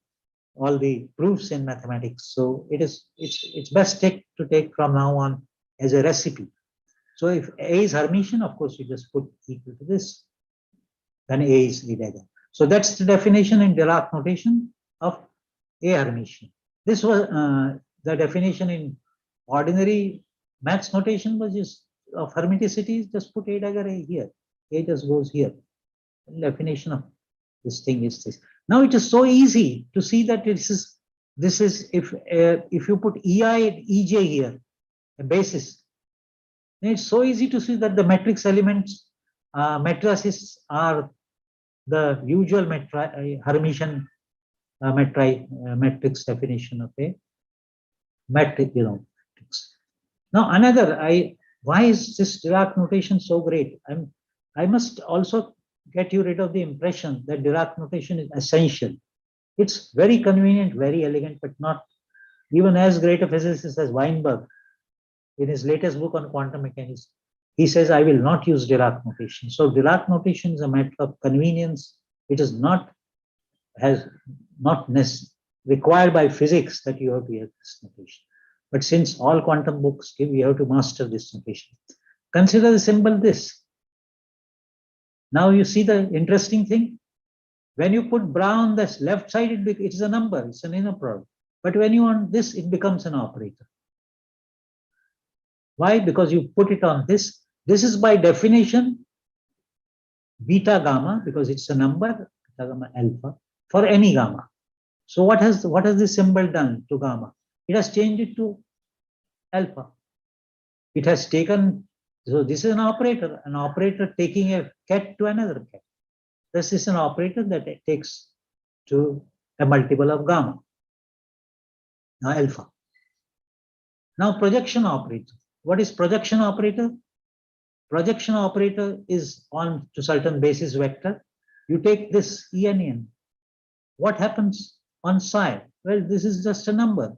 S1: all the proofs in mathematics. So it's best to take from now on as a recipe. So if A is Hermitian, of course, you just put equal to this, then A is the dagger. So that's the definition in Dirac notation of A Hermitian. This was the definition in ordinary maths notation was just of Hermiticity, just put A dagger A here. A just goes here. The definition of this thing is this. Now it is so easy to see that this is if you put EI and EJ here, a basis, then it's so easy to see that the matrix elements, matrices are the usual Hermitian matrix definition of a matrix, matrix. Now another, why is this Dirac notation so great? I must also get you rid of the impression that Dirac notation is essential. It's very convenient, very elegant, but not even as great a physicist as Weinberg. In his latest book on quantum mechanics, he says, I will not use Dirac notation. So Dirac notation is a matter of convenience. It is not required by physics that you have to use this notation. But since all quantum books give, you have to master this notation. Consider the symbol this. Now you see the interesting thing. When you put bra on the left side, it is a number, it's an inner product. But when you want this, it becomes an operator. Why? Because you put it on this. This is by definition beta gamma, because it's a number, beta gamma alpha, for any gamma. So what has this symbol done to gamma? It has changed it to alpha. It has taken, so this is an operator taking a cat to another cat. This is an operator that it takes to a multiple of gamma, now alpha. Now projection operator. What is projection operator? Projection operator is on to certain basis vector. You take this En. What happens on psi? Well, this is just a number.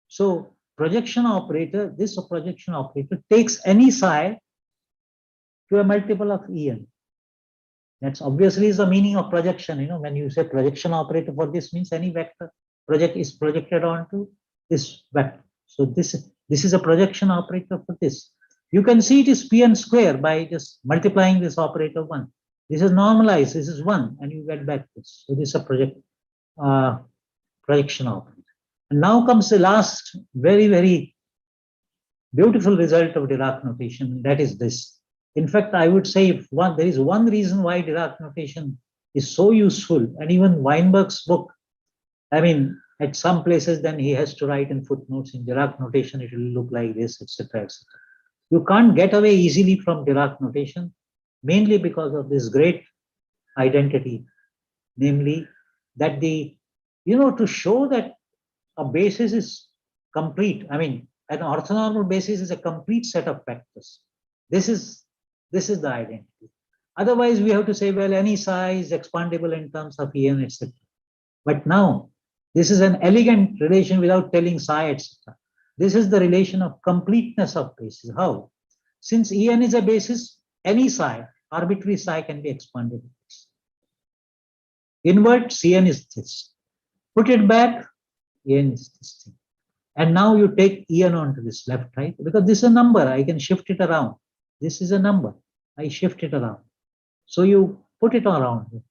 S1: So projection operator, this projection operator takes any psi to a multiple of En. That's obviously is the meaning of projection. When you say projection operator for this means any vector is projected onto this vector. So this is a projection operator for this. You can see it is Pn square by just multiplying this operator 1. This is normalized, this is 1, and you get back this. So this is a projection operator. And now comes the last very, very beautiful result of Dirac notation, that is this. In fact, I would say there is one reason why Dirac notation is so useful, and even Weinberg's book, at some places, then he has to write in footnotes in Dirac notation, it will look like this, etc., etc. You can't get away easily from Dirac notation, mainly because of this great identity, namely that to show that a basis is complete. An orthonormal basis is a complete set of vectors. This is the identity. Otherwise, we have to say, well, any psi is expandable in terms of En, etc. But now, this is an elegant relation without telling psi, etc. This is the relation of completeness of basis. How? Since En is a basis, any psi, arbitrary psi can be expanded. Invert, Cn is this. Put it back, En is this thing. And now you take En onto this left, right? Because this is a number, I can shift it around. This is a number, I shift it around. So you put it around,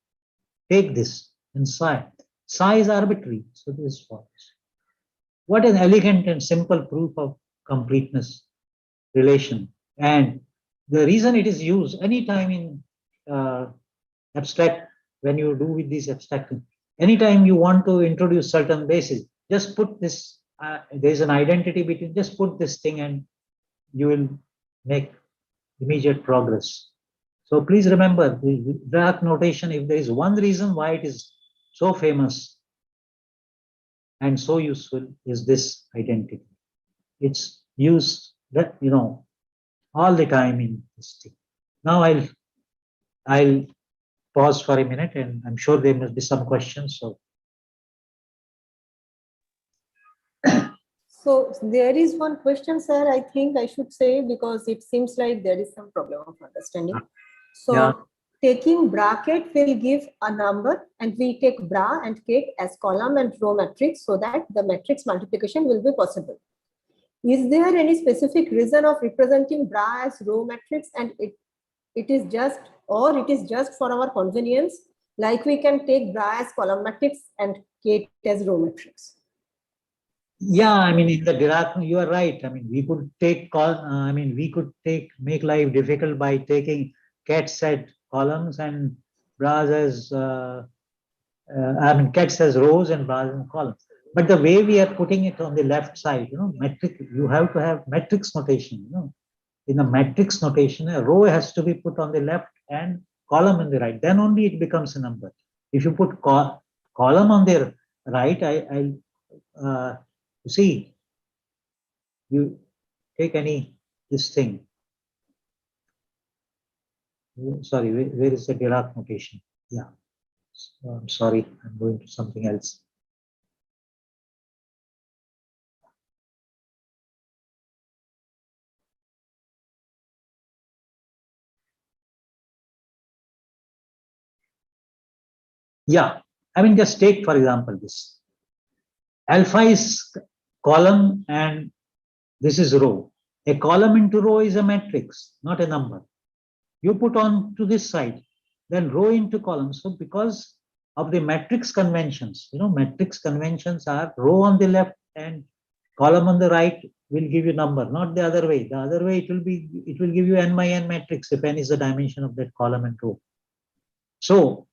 S1: take this and psi. Psi is arbitrary, so this follows. What an elegant and simple proof of completeness relation. And the reason it is used anytime in abstract, when you do with these abstract, anytime you want to introduce certain bases, just put this, there's an identity between, just put this thing and you will make immediate progress. So please remember the Dirac notation, if there is one reason why it is so famous and so useful, is this identity. It's used that, all the time in this thing. Now I'll pause for a minute, and I'm sure there must be some questions.
S2: So there is one question, sir, I think I should say, because it seems like there is some problem of understanding. So
S1: Yeah.
S2: taking bracket will give a number, and we take bra and ket as column and row matrix so that the matrix multiplication will be possible. Is there any specific reason of representing bra as row matrix, and it is just for our convenience, like we can take bra as column matrix and ket as row matrix?
S1: Yeah, I mean, in the Dirac, you are right. I mean, we could make life difficult by taking cats as columns and bras as, cats as rows and bras as columns. But the way we are putting it on the left side, metric, you have to have matrix notation, In the matrix notation, a row has to be put on the left and column on the right. Then only it becomes a number. If you put column on the right, you see, you take this thing. Sorry, where is the Dirac notation? Yeah. I'm sorry, I'm going to something else. Yeah, I mean, just take, for example, this. Alpha is column and this is row. A column into row is a matrix, not a number. You put on to this side, then row into column. So because of the matrix conventions, matrix conventions are row on the left and column on the right will give you number, not the other way. The other way it will give you n by n matrix if n is the dimension of that column and row. So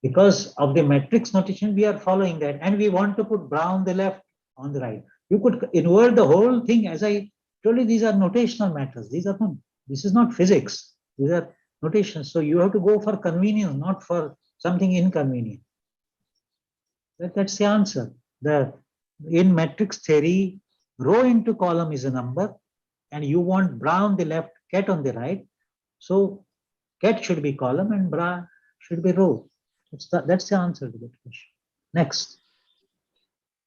S1: because of the matrix notation, we are following that, and we want to put bra on the left, on the right. You could invert the whole thing. As I told you, these are notational matters. This is not physics. These are notations. So you have to go for convenience, not for something inconvenient. That's the answer. In matrix theory, row into column is a number, and you want bra on the left, cat on the right. So cat should be column and bra should be row. That's the answer to that question. Next.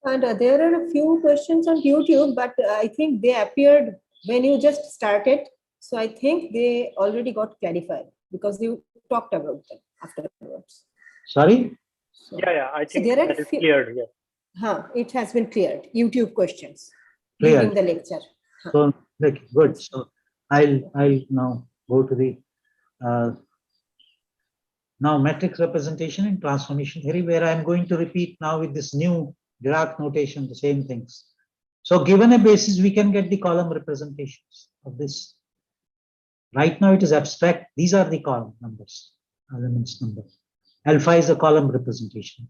S2: And there are a few questions on YouTube, but I think they appeared when you just started. So I think they already got clarified because you talked about them afterwards.
S1: Sorry?
S3: So, yeah, I think
S2: so
S3: that is cleared. Yeah.
S2: It has been cleared. YouTube questions
S1: Clear.
S2: during the lecture.
S1: So good. So I'll now go to the now matrix representation in transformation theory, where I'm going to repeat now with this new Dirac notation the same things. So given a basis, we can get the column representations of this. Right now it is abstract. These are the column numbers, elements number. Alpha is a column representation.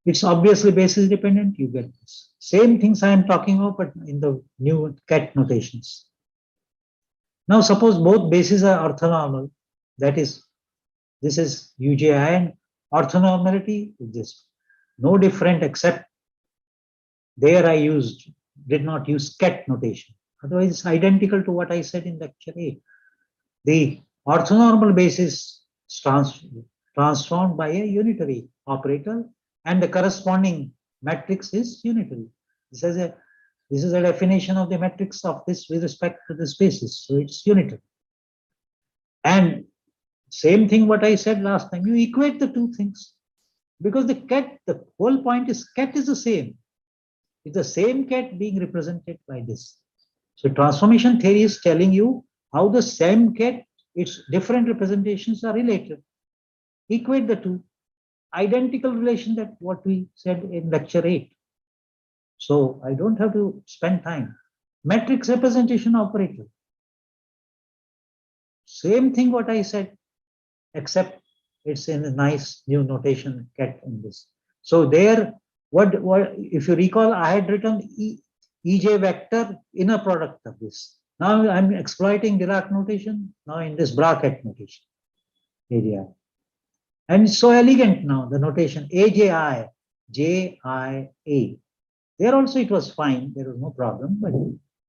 S1: It's obviously basis dependent. You get this. Same things I am talking about, but in the new cat notations. Now suppose both bases are orthonormal. That is, this is UJI and orthonormality exists. No different, except there I did not use cat notation. Otherwise, it's identical to what I said in lecture 8. The orthonormal basis is transformed by a unitary operator, and the corresponding matrix is unitary. This is a definition of the matrix of this with respect to this basis. So it's unitary. And same thing what I said last time, you equate the two things. Because the whole point is cat is the same. It's the same cat being represented by this. So transformation theory is telling you how the same cat, its different representations are related. Equate the two. Identical relation, that what we said in lecture 8. So I don't have to spend time. Matrix representation operator. Same thing what I said, except it's in a nice new notation cat in this. So there, what if you recall, I had written EJ vector inner product of this. Now I'm exploiting Dirac notation now in this bracket notation area. And it's so elegant now, the notation AJI, JIA. There also it was fine, there was no problem, but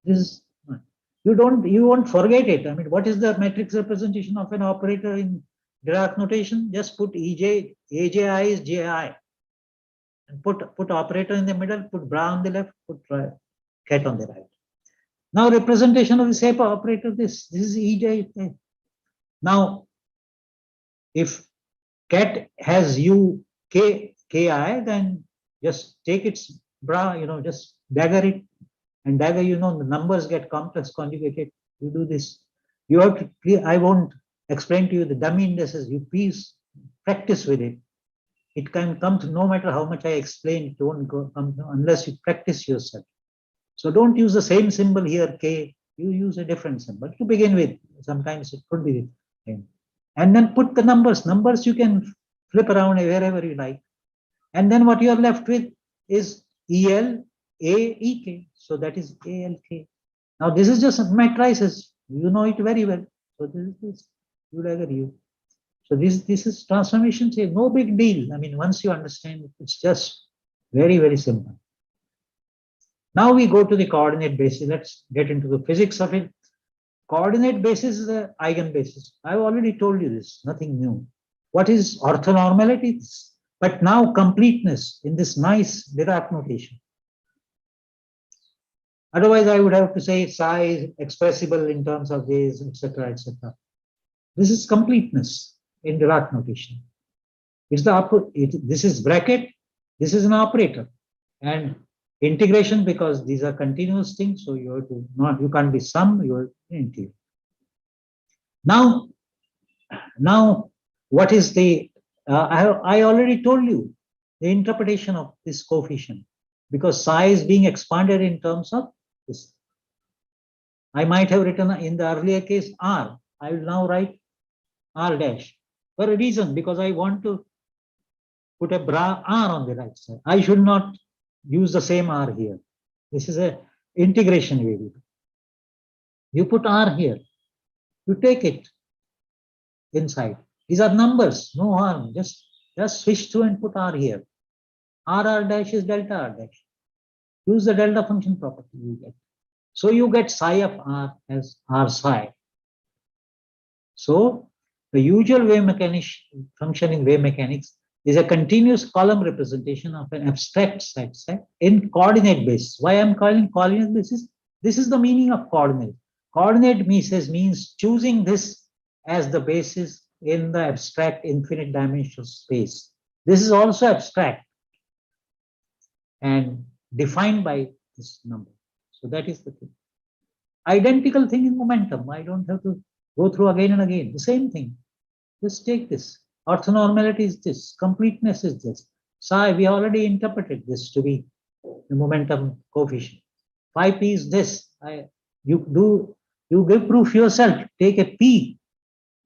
S1: this you won't forget it. I mean, what is the matrix representation of an operator in Dirac notation? Just put AJI is JI. And put operator in the middle, put bra on the left, put cat on the right. Now representation of the SEPA operator, this is EJ. Now, if cat has U K KI, then just take its bra, just dagger it, and dagger, the numbers get complex conjugated. You do this. You have to, I won't explain to you the dummy indices. You please practice with it. It can come to, no matter how much I explain, it won't come to, unless you practice yourself. So don't use the same symbol here, K. You use a different symbol to begin with. Sometimes it could be the same. And then put the numbers. Numbers you can flip around wherever you like. And then what you are left with is EL, AEK. So that is ALK. Now this is just matrices. You know it very well. So this is this. You dagger you. So this is transformation. Say no big deal. I mean, once you understand it, it's just very, very simple. Now we go to the coordinate basis. Let's get into the physics of it. Coordinate basis is an eigenbasis. I've already told you this, nothing new. What is orthonormality? But now completeness in this nice Dirac notation. Otherwise, I would have to say psi is expressible in terms of this, etc., etc. This is completeness in Dirac notation. It's this is bracket, this is an operator, and integration, because these are continuous things, so you have to you can't be sum, you are integrate. Now what is the I already told you the interpretation of this coefficient, because psi is being expanded in terms of this. I might have written in the earlier case R. I will now write R dash for a reason, because I want to put a bra R on the right side. I should not use the same R here. This is a integration variable. You put R here. You take it inside. These are numbers, no harm. Just switch to and put R here. R dash is delta R dash. Use the delta function property you get. So you get psi of R as R psi. So the usual wave mechanics, functioning wave mechanics, is a continuous column representation of an abstract set in coordinate basis. Why I'm calling coordinate basis? This is the meaning of coordinate. Coordinate means choosing this as the basis in the abstract infinite dimensional space. This is also abstract and defined by this number. So that is the thing. Identical thing in momentum. I don't have to go through again and again. The same thing. Just take this. Orthonormality is this. Completeness is this. Psi, we already interpreted this to be the momentum coefficient. Phi p is this. You give proof yourself. Take a p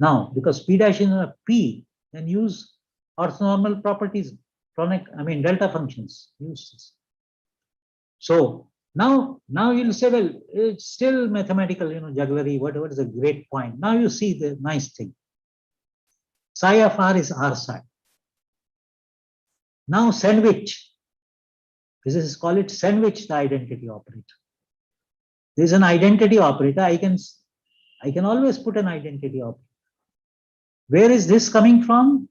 S1: now, because p dash is a p, then use orthonormal properties, delta functions. Use this. So now you'll say, well, it's still mathematical, jugglery, whatever is a great point. Now you see the nice thing. Psi of R is R psi. Now sandwich. Physicists call it sandwich the identity operator. There is an identity operator. I can always put an identity operator. Where is this coming from?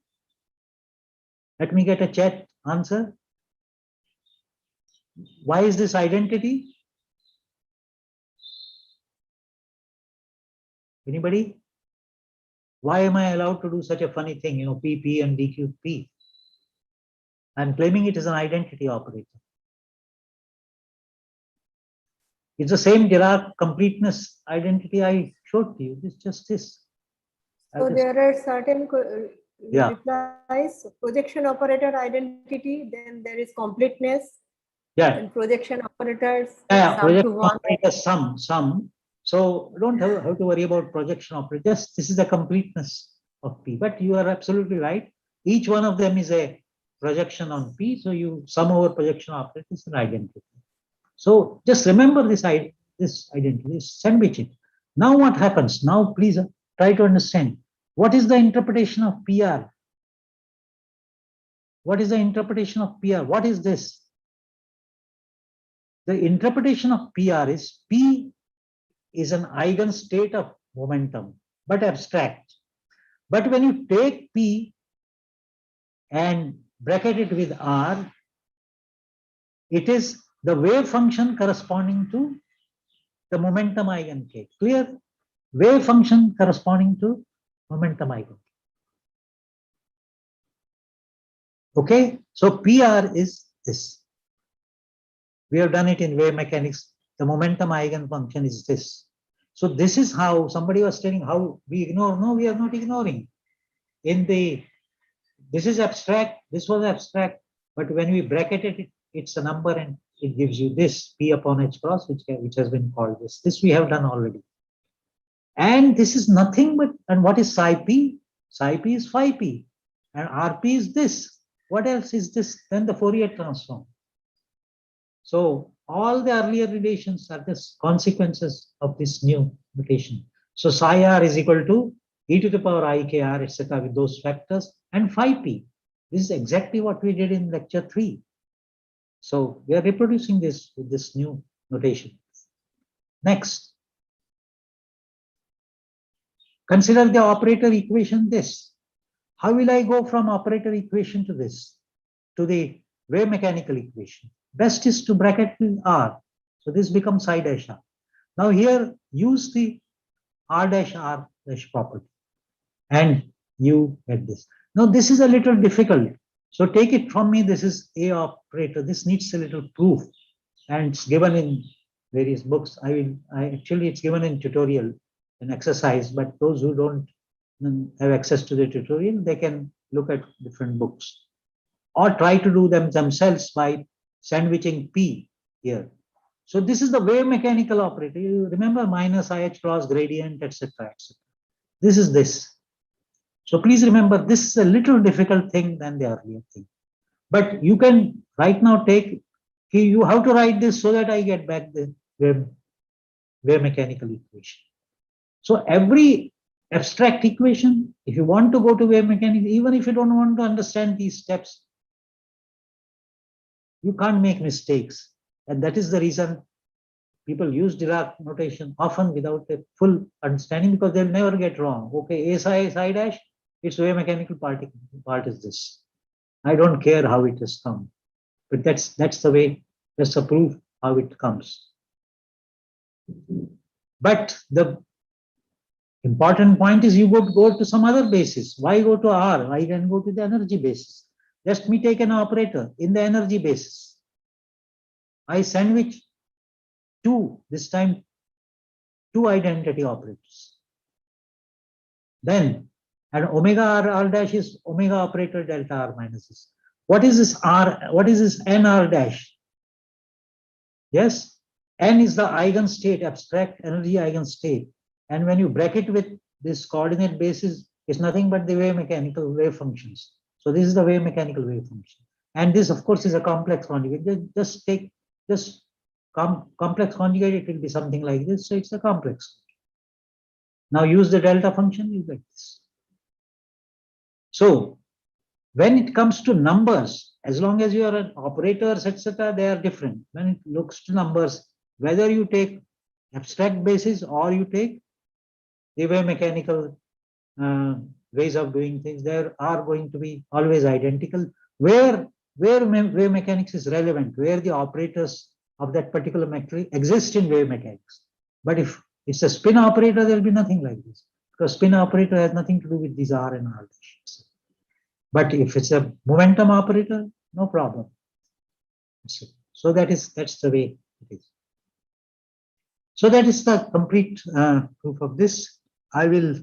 S1: Let me get a chat answer. Why is this identity? Anybody? Why am I allowed to do such a funny thing, PP and DQP? I'm claiming it is an identity operator. It's the same Dirac completeness identity I showed to you. It's just this.
S2: So there are certain replies, projection operator identity, then there is completeness, and projection operators,
S1: projection operators, sum. So don't have to worry about projection operator. Just this is the completeness of P. But you are absolutely right. Each one of them is a projection on P. So you sum over projection operator is an identity. So just remember this identity, sandwich it. Now what happens? Now please try to understand. What is the interpretation of PR? What is the interpretation of PR? What is this? The interpretation of PR is P is an eigenstate of momentum, but abstract. But when you take P and bracket it with R, it is the wave function corresponding to the momentum eigenstate. Clear? Wave function corresponding to momentum eigenstate. Okay, so PR is this. We have done it in wave mechanics. The momentum eigenfunction is this. So this is how somebody was telling how we ignore. No, we are not ignoring. This is abstract, this was abstract, but when we bracket it, it's a number and it gives you this P upon H cross, which has been called this. This we have done already. And this is nothing but, and what is psi P? Psi P is phi P. And RP is this. What else is this? Then the Fourier transform. So all the earlier relations are just consequences of this new notation. So psi R is equal to e to the power I k r, etc. with those factors and phi P. This is exactly what we did in lecture 3. So we are reproducing this with this new notation. Next. Consider the operator equation this. How will I go from operator equation to this, to the wave mechanical equation? Best is to bracket with R. So this becomes psi dash R. Now here use the R dash property and you get this. Now this is a little difficult. So take it from me, this is A operator. This needs a little proof and it's given in various books. Actually it's given in tutorial, an exercise, but those who don't have access to the tutorial, they can look at different books or try to do them themselves by sandwiching P here. So this is the wave mechanical operator. You remember minus IH cross gradient, etc. etc. This is this. So please remember, this is a little difficult thing than the earlier thing. But you can right now take, you have to write this so that I get back the wave mechanical equation. So every abstract equation, if you want to go to wave mechanics, even if you don't want to understand these steps, you can't make mistakes. And that is the reason people use Dirac notation often without a full understanding, because they'll never get wrong. Okay, A psi dash, its wave mechanical part is this. I don't care how it has come, but that's the way, that's the proof how it comes. But the important point is you go to some other basis. Why go to R? Why then go to the energy basis? Just me take an operator in the energy basis. I sandwich this time two identity operators. Then, and omega R dash is omega operator delta R minus this. What is this R? What is this N R dash? Yes, N is the eigenstate, abstract energy eigenstate. And when you bracket with this coordinate basis, it's nothing but the wave mechanical wave functions. So this is the wave mechanical wave function. And this, of course, is a complex conjugate. Just complex conjugate, it will be something like this. So it's a complex. Now use the delta function, you get this. So when it comes to numbers, as long as you are an operators, etc., they are different. When it looks to numbers, whether you take abstract basis or you take the wave mechanical ways of doing things, there are going to be always identical. Where wave mechanics is relevant, where the operators of that particular metric exist in wave mechanics. But if it's a spin operator, there will be nothing like this, because spin operator has nothing to do with these R and R. But if it's a momentum operator, no problem. So that's the way it is. So that is the complete proof of this. I will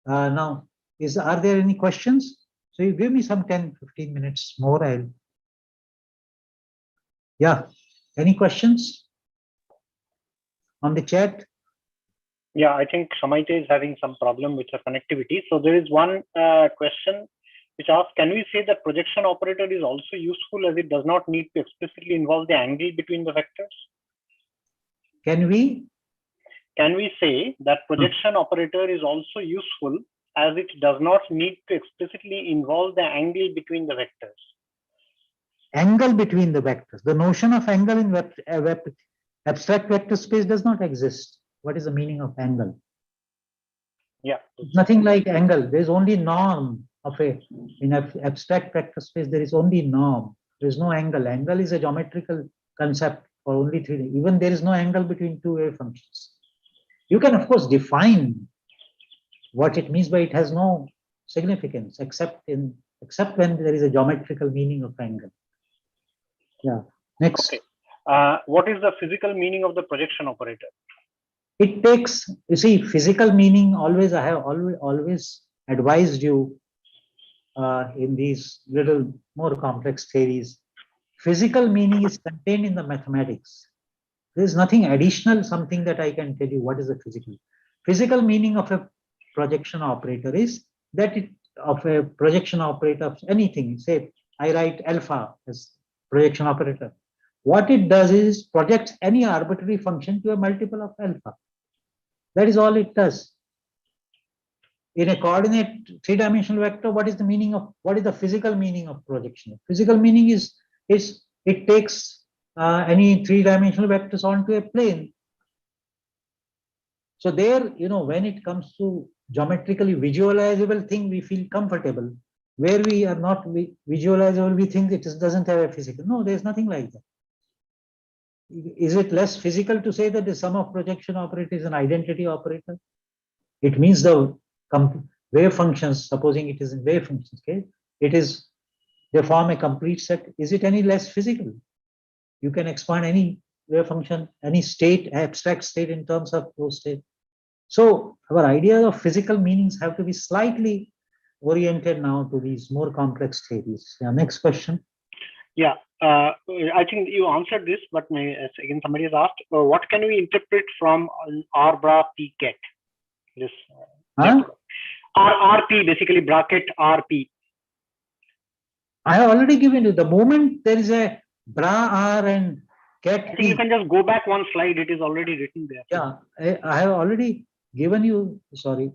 S1: now, are there any questions? So you give me some 10-15 minutes more. Yeah, any questions on the chat?
S3: Yeah, I think Shamaita is having some problem with her connectivity. So there is one question which asks, can we say that projection operator is also useful as it does not need to explicitly involve the angle between the vectors?
S1: Can we?
S3: Can we say that projection operator is also useful as it does not need to explicitly involve the angle between the vectors?
S1: Angle between the vectors. The notion of angle in abstract vector space does not exist. What is the meaning of angle?
S3: Yeah.
S1: Nothing like angle. There is only norm of in abstract vector space. There is only norm. There is no angle. Angle is a geometrical concept for only 3D. Even there is no angle between two wave functions. You can of course define what it means, but it has no significance except when there is a geometrical meaning of angle. Yeah. Next.
S3: Okay. What is the physical meaning of the projection operator?
S1: It takes, you see, physical meaning always, I have always advised you in these little more complex theories. Physical meaning is contained in the mathematics. There is nothing additional, something that I can tell you what is the physical. Physical meaning of a projection operator is that of a projection operator of anything. Say, I write alpha as projection operator. What it does is projects any arbitrary function to a multiple of alpha. That is all it does. In a coordinate three-dimensional vector, what is the physical meaning of projection? Physical meaning is it takes any three-dimensional vectors onto a plane. So there, when it comes to geometrically visualizable thing, we feel comfortable. Where we are not visualizable, we think it doesn't have a physical. No, there's nothing like that. Is it less physical to say that the sum of projection operator is an identity operator? It means the wave functions, supposing it is in wave functions, okay, they form a complete set. Is it any less physical? You can expand any wave function, any state, abstract state in terms of those states. So our idea of physical meanings have to be slightly oriented now to these more complex theories. Yeah, next question.
S3: Yeah, I think you answered this, but again, somebody has asked, what can we interpret from R-bra P ket? This RP, basically bracket RP.
S1: I have already given you the moment there is a bra R and ket.
S3: I think you can just go back one slide. It is already written there.
S1: Yeah, I have already given you. Sorry.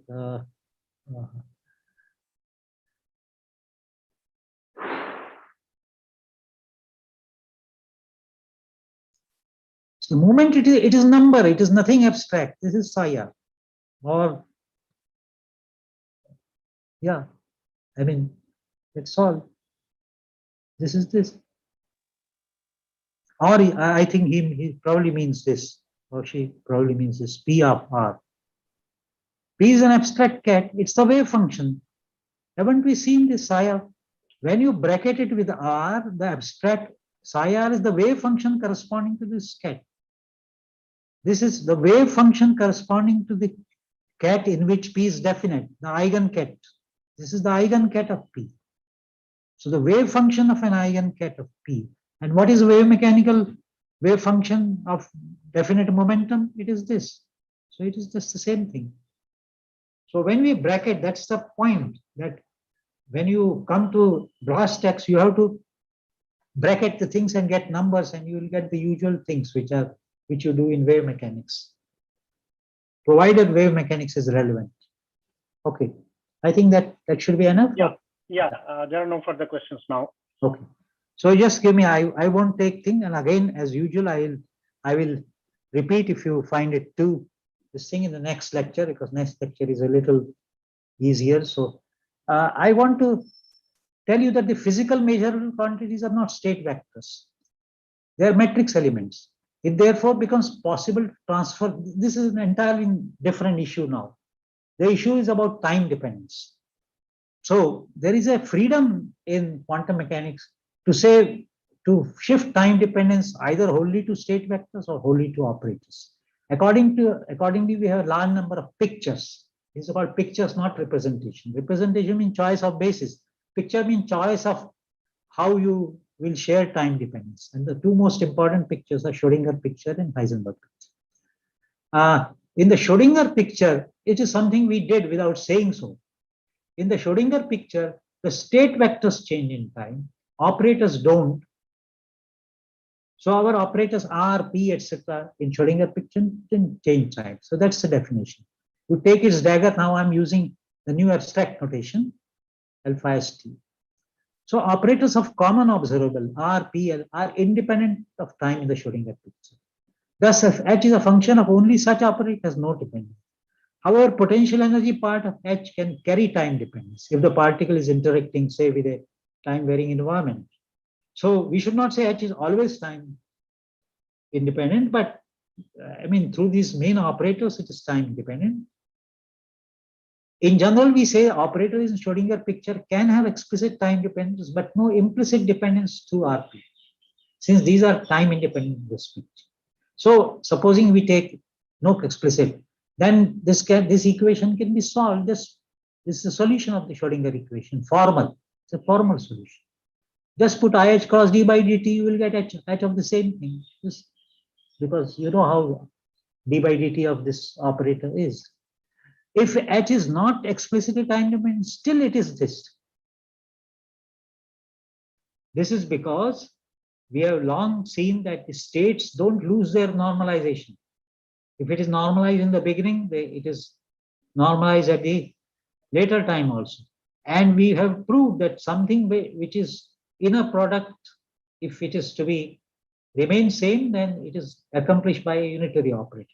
S1: So the moment it is number, it is nothing abstract. This is Saya. Or yeah, I mean, that's all. This is this. Or I think he probably means this, or she probably means this, P of R. P is an abstract ket, it's the wave function. Haven't we seen this Saya? When you bracket it with R, the abstract psi R is the wave function corresponding to this ket. This is the wave function corresponding to the ket in which P is definite, the eigenket. This is the eigenket of P. So the wave function of an eigenket of P. And what is a wave mechanical wave function of definite momentum? It is this. So it is just the same thing. So when we bracket, that's the point, that when you come to brass tacks, you have to bracket the things and get numbers, and you will get the usual things which you do in wave mechanics, provided wave mechanics is relevant. Okay, I think that should be enough.
S3: Yeah, there are no further questions now.
S1: Okay, so just give me, I won't take thing, and again, as usual, I will repeat if you find it too this thing in the next lecture, because next lecture is a little easier. So I want to tell you that the physical measurable quantities are not state vectors. They are matrix elements. It therefore becomes possible to transfer. This is an entirely different issue now. The issue is about time dependence. So there is a freedom in quantum mechanics to shift time dependence either wholly to state vectors or wholly to operators. Accordingly, we have a large number of pictures. These are called pictures, not representation. Representation means choice of basis. Picture means choice of how you will share time dependence. And the two most important pictures are Schrodinger picture and Heisenberg picture. In the Schrodinger picture, it is something we did without saying so. In the Schrodinger picture, the state vectors change in time, operators don't. So our operators R, P, etc. in Schrodinger picture didn't change time. So that's the definition. To take its dagger, now I'm using the new abstract notation, alpha st. So operators of common observable R, P, L are independent of time in the Schrodinger picture. Thus, if H is a function of only such operator, has no dependence. However, potential energy part of H can carry time dependence if the particle is interacting, say, with a time varying environment. So we should not say H is always time independent, but I mean, through these main operators, it is time independent. In general, we say operators in Schrodinger picture can have explicit time dependence, but no implicit dependence through RP, since these are time independent in this picture. So supposing we take no explicit, then this equation can be solved. This is the solution of the Schrodinger equation, formal. It's a formal solution. Just put IH cross d by dt, you will get H of the same thing. Just because you know how d by dt of this operator is. If H is not explicitly time dependent, still it is this. This is because we have long seen that the states don't lose their normalization. If it is normalized in the beginning, it is normalized at the later time also. And we have proved that something which is in a product, if it is to be remain same, then it is accomplished by a unitary operator.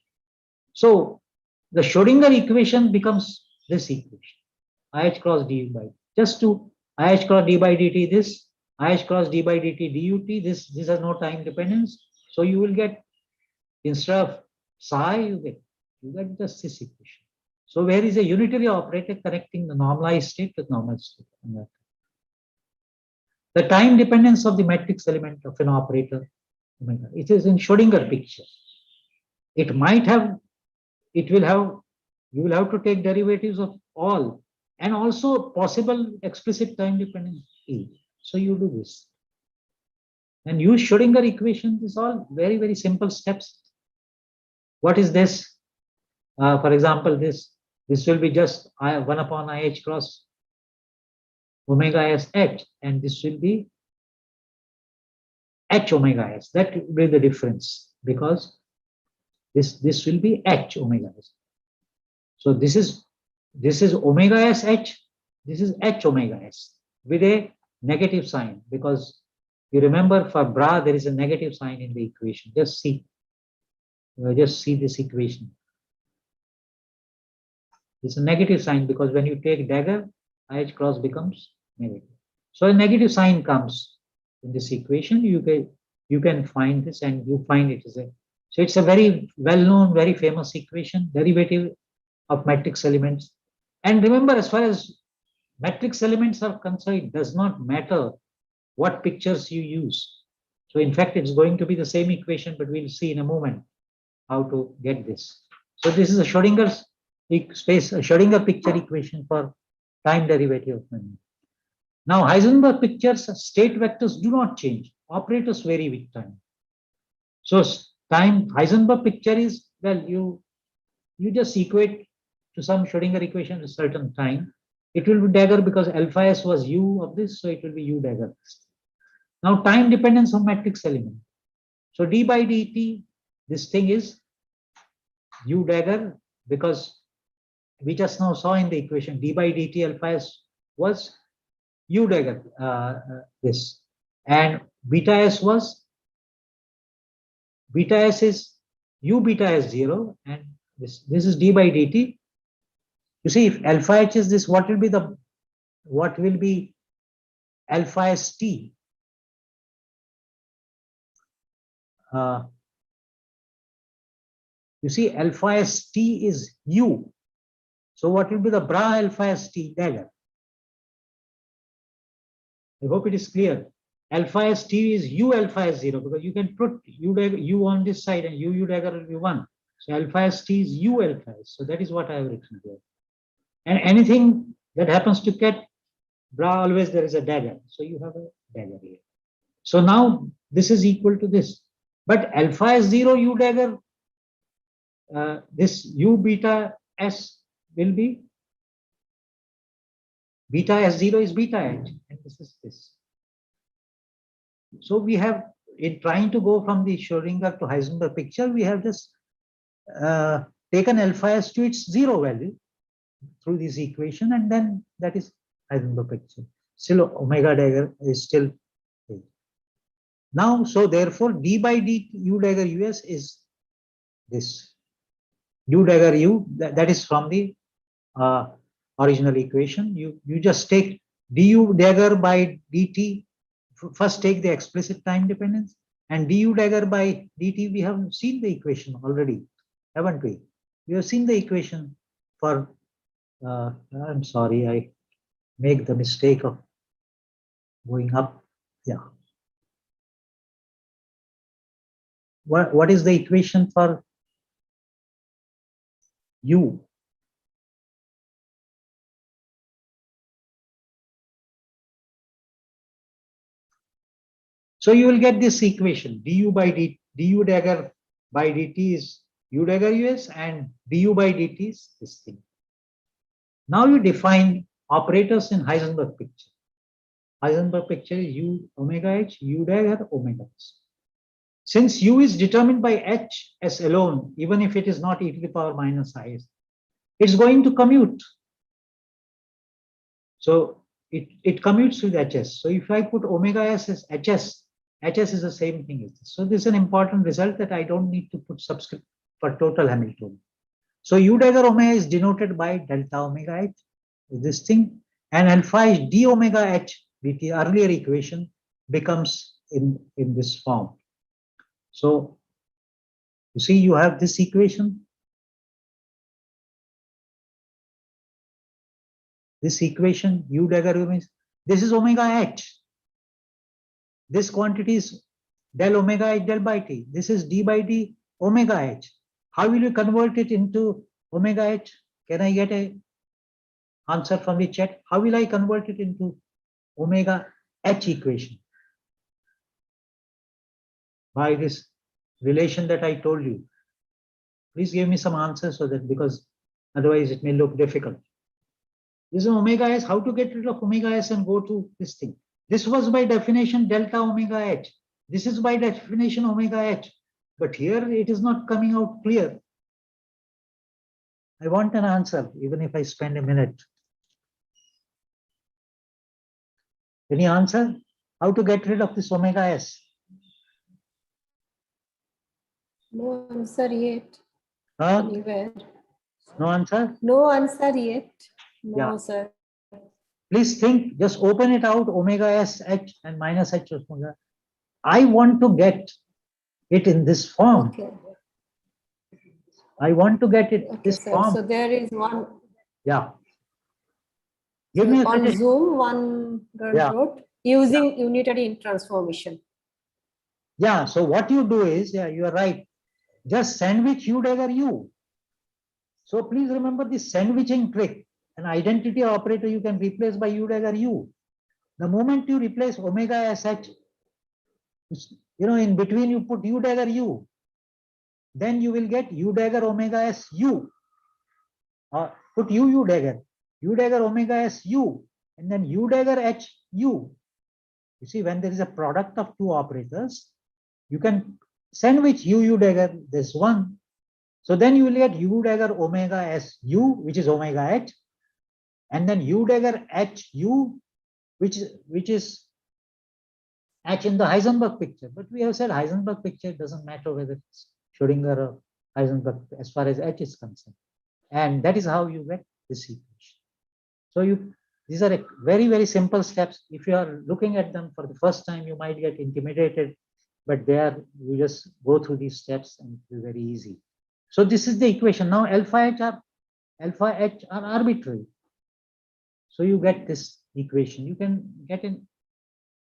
S1: So the Schrodinger equation becomes this equation, IH cross d by, just to IH cross d by dt this, IH cross d by dt dut, this has no time dependence. So you will get, instead of psi, you get just this equation. So where is a unitary operator connecting the normalized state with normalized state? The time dependence of the matrix element of an operator, it is in Schrodinger picture. It might have, it will have, you will have to take derivatives of all and also possible explicit time dependence E. So you do this and use Schrodinger equation. This is all very, very simple steps. What is this? For example, this will be just 1 upon IH cross omega s H, and this will be H omega s. That will be the difference, because this will be H omega s. So this is omega s H, this is H omega s with a negative sign, because you remember for bra there is a negative sign in the equation. Just see this equation. It's a negative sign because when you take dagger, IH cross becomes negative. So a negative sign comes in this equation. You can find this, and you find it is a, so it's a very well-known, very famous equation, derivative of matrix elements. And remember, as far as matrix elements are concerned, it does not matter what pictures you use. So in fact, it's going to be the same equation, but we'll see in a moment how to get this. So this is a Schrodinger's space, a Schrodinger picture equation for time derivative of memory. Now Heisenberg pictures, state vectors do not change. Operators vary with time. So time Heisenberg picture is, well, you just equate to some Schrodinger equation at a certain time. It will be dagger because alpha s was u of this, so it will be u dagger. Now time dependence on matrix element. So d by dt, this thing is u dagger, because we just now saw in the equation d by dt alpha s was u dagger, this, and beta s was, beta s is u beta s 0, and this is d by dt. You see, if alpha h is this, what will be alpha s t? You see, alpha s t is u. So what will be the bra alpha s t dagger? I hope it is clear. Alpha s t is u alpha s 0, because you can put u on this side and u dagger will be 1. So alpha s t is u alpha s. So that is what I have written here. And anything that happens to get bra, always there is a dagger. So you have a dagger here. So now this is equal to this. But alpha s 0 u dagger, this u beta s will be beta S0 is beta H, and this is this. So we have, in trying to go from the Schrodinger to Heisenberg picture, we have just taken alpha s to its zero value through this equation, and then that is Heisenberg picture. Still omega dagger is still now. So therefore, d by d u dagger us is this u dagger u, that is from the original equation. You just take du dagger by dt. First take the explicit time dependence, and du dagger by dt. We have seen the equation already, haven't we? We have seen the equation for. I'm sorry, I make the mistake of going up. Yeah. What is the equation for u? So you will get this equation: du by dt, du dagger by dt is u dagger us, and du by dt is this thing. Now you define operators in Heisenberg picture. Heisenberg picture is u omega h, u dagger omega s. Since u is determined by h s alone, even if it is not e to the power minus I, it's going to commute. So it commutes with hs. So if I put omega s as hs, hs is the same thing as this. So this is an important result that I don't need to put subscript for total Hamiltonian. So u dagger omega is denoted by delta omega h, this thing, and alpha is d omega h, the earlier equation becomes in this form. So you see, you have this equation. This equation u dagger means this is omega h. This quantity is del omega h del by t. This is d by d omega h. How will you convert it into omega h? Can I get a answer from the chat? How will I convert it into omega h equation? By this relation that I told you. Please give me some answers, so that, because otherwise it may look difficult. This is omega s. How to get rid of omega s and go to this thing? This was by definition delta omega h. This is by definition omega h. But here it is not coming out clear. I want an answer, even if I spend a minute. Any answer? How to get rid of this omega s?
S2: No answer yet.
S1: Huh?
S2: Anywhere.
S1: No answer?
S2: No answer yet. No,
S1: Yeah.
S2: sir.
S1: Please think, just open it out, omega s h and minus h omega. I want to get it in this form.
S2: Okay.
S1: I want to get it
S2: Okay,
S1: this
S2: sir.
S1: form.
S2: So there is one.
S1: Yeah. Give me a
S2: On
S1: suggestion.
S2: Zoom, one girl
S1: Yeah.
S2: wrote using unitary transformation.
S1: Yeah. So what you do is, yeah, you are right. Just sandwich u dagger u. So please remember this sandwiching trick. An identity operator you can replace by u dagger u. The moment you replace omega sh, in between you put u dagger u, then you will get u dagger omega s u. Put u dagger omega s u, and then u dagger h u. You see, when there is a product of two operators, you can sandwich u dagger this one. So then you will get u dagger omega s u, which is omega h, and then u dagger h u, which is h in the Heisenberg picture. But we have said Heisenberg picture doesn't matter whether it's Schrodinger or Heisenberg as far as h is concerned. And that is how you get this equation. So these are very, very simple steps. If you are looking at them for the first time, you might get intimidated, but you just go through these steps and it will be very easy. So this is the equation. Now alpha h are arbitrary. So you get this equation. You can get in,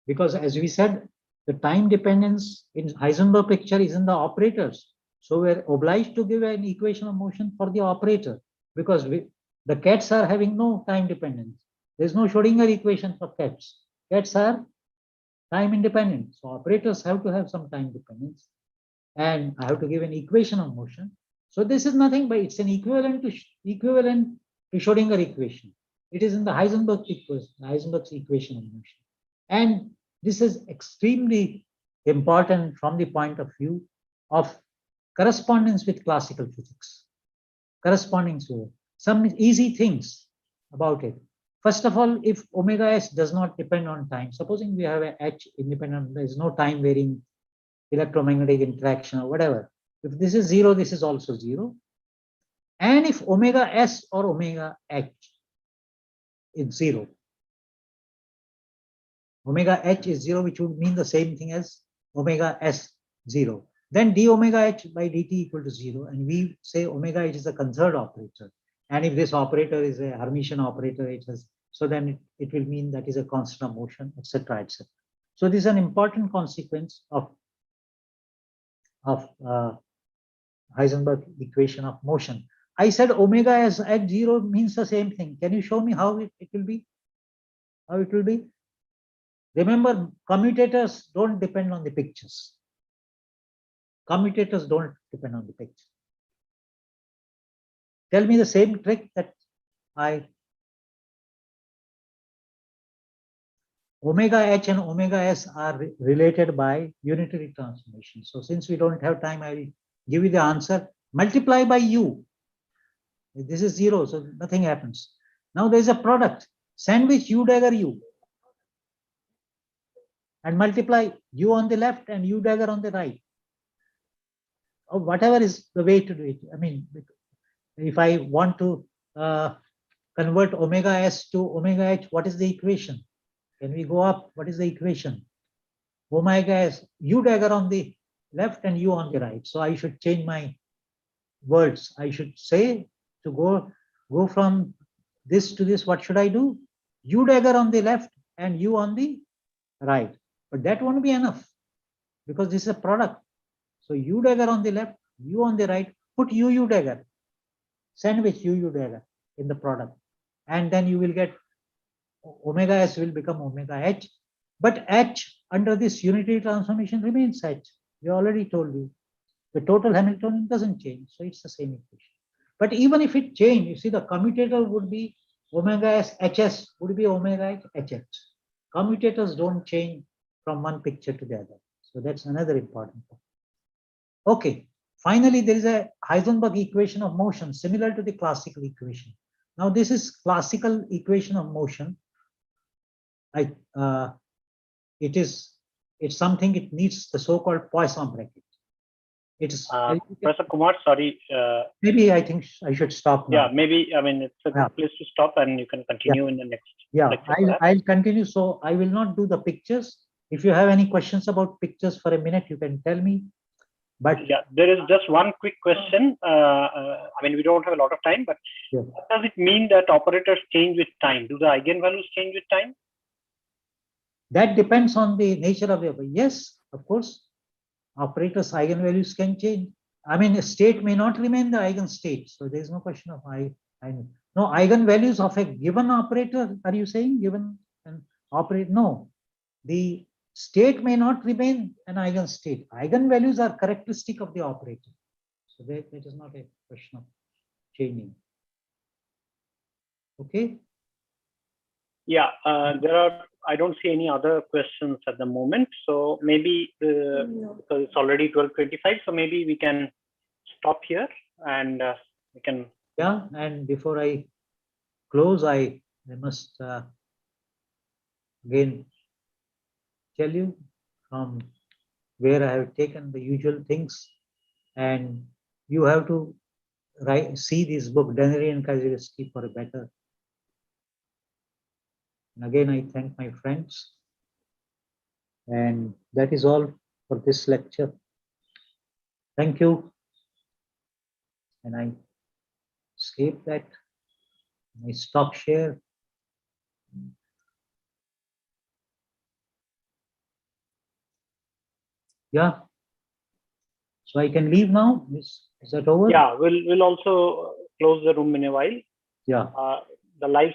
S1: because as we said, the time dependence in Heisenberg picture is in the operators. So we're obliged to give an equation of motion for the operator, because the cats are having no time dependence. There's no Schrodinger equation for cats. Cats are time independent. So operators have to have some time dependence. And I have to give an equation of motion. So this is nothing but it's an equivalent to Schrodinger equation. It is in the Heisenberg's equation of motion. And this is extremely important from the point of view of correspondence with classical physics. Corresponding to some easy things about it. First of all, if omega s does not depend on time, supposing we have a h independent, there is no time varying electromagnetic interaction or whatever. If this is 0, this is also 0. And if omega s or omega h is 0, omega h is 0, which would mean the same thing as omega s 0. Then d omega h by dt equal to 0. And we say omega h is a conserved operator. And if this operator is a Hermitian operator, so then it will mean that is a constant of motion, etc., etc. So this is an important consequence of Heisenberg equation of motion. I said omega s at 0 means the same thing. Can you show me how it will be? How it will be? Remember, commutators don't depend on the pictures. Commutators don't depend on the picture. Tell me the same trick that omega h and omega s are related by unitary transformation. So since we don't have time, I will give you the answer. Multiply by u. This is 0, so nothing happens. Now there is a product. Sandwich u dagger u. And multiply u on the left and u dagger on the right. Or whatever is the way to do it. I mean, if I want to convert omega s to omega h, what is the equation? Can we go up? What is the equation? Omega s, u dagger on the left and u on the right. So I should change my words. I should say to go from this to this, what should I do? U dagger on the left and u on the right. But that won't be enough because this is a product. So u dagger on the left, u on the right, put u dagger, sandwich u dagger in the product. And then you will get omega s will become omega h. But h under this unitary transformation remains h. We already told you. The total Hamiltonian doesn't change. So it's the same equation. But even if it changed, you see the commutator would be omega s hs would be omega h hh. Commutators don't change from one picture to the other. So that's another important point. Okay, finally, there is a Heisenberg equation of motion similar to the classical equation. Now, this is classical equation of motion. It's something, it needs the so-called Poisson bracket. It's
S3: Professor Kumar, sorry.
S1: Maybe I think I should stop now.
S3: Yeah, maybe, I mean, it's a good place to stop and you can continue in the next.
S1: Yeah, I'll continue. So I will not do the pictures. If you have any questions about pictures for a minute, you can tell me. But
S3: yeah, there is just one quick question. I mean, we don't have a lot of time, but what does it mean that operators change with time? Do the eigenvalues change with time?
S1: That depends on the nature of the operator. Yes, of course. Operators' eigenvalues can change. I mean, a state may not remain the eigenstate. So there is no question of no eigenvalues of a given operator. Are you saying given an operator? No, the state may not remain an eigenstate. Eigenvalues are characteristic of the operator. So that is not a question of changing. Okay.
S3: Yeah, I don't see any other questions at the moment. So maybe because it's already 12:25, so maybe we can stop here and we can.
S1: Yeah, and before I close, I must again tell you from where I have taken the usual things, and you have to see this book, Dennery and Kazarevsky, for a better. And again, I thank my friends, and that is all for this lecture. Thank you. And I escape that. I stop share. Yeah. So I can leave now. Is that over?
S3: Yeah, we'll also close the room in a while.
S1: Yeah.
S3: The live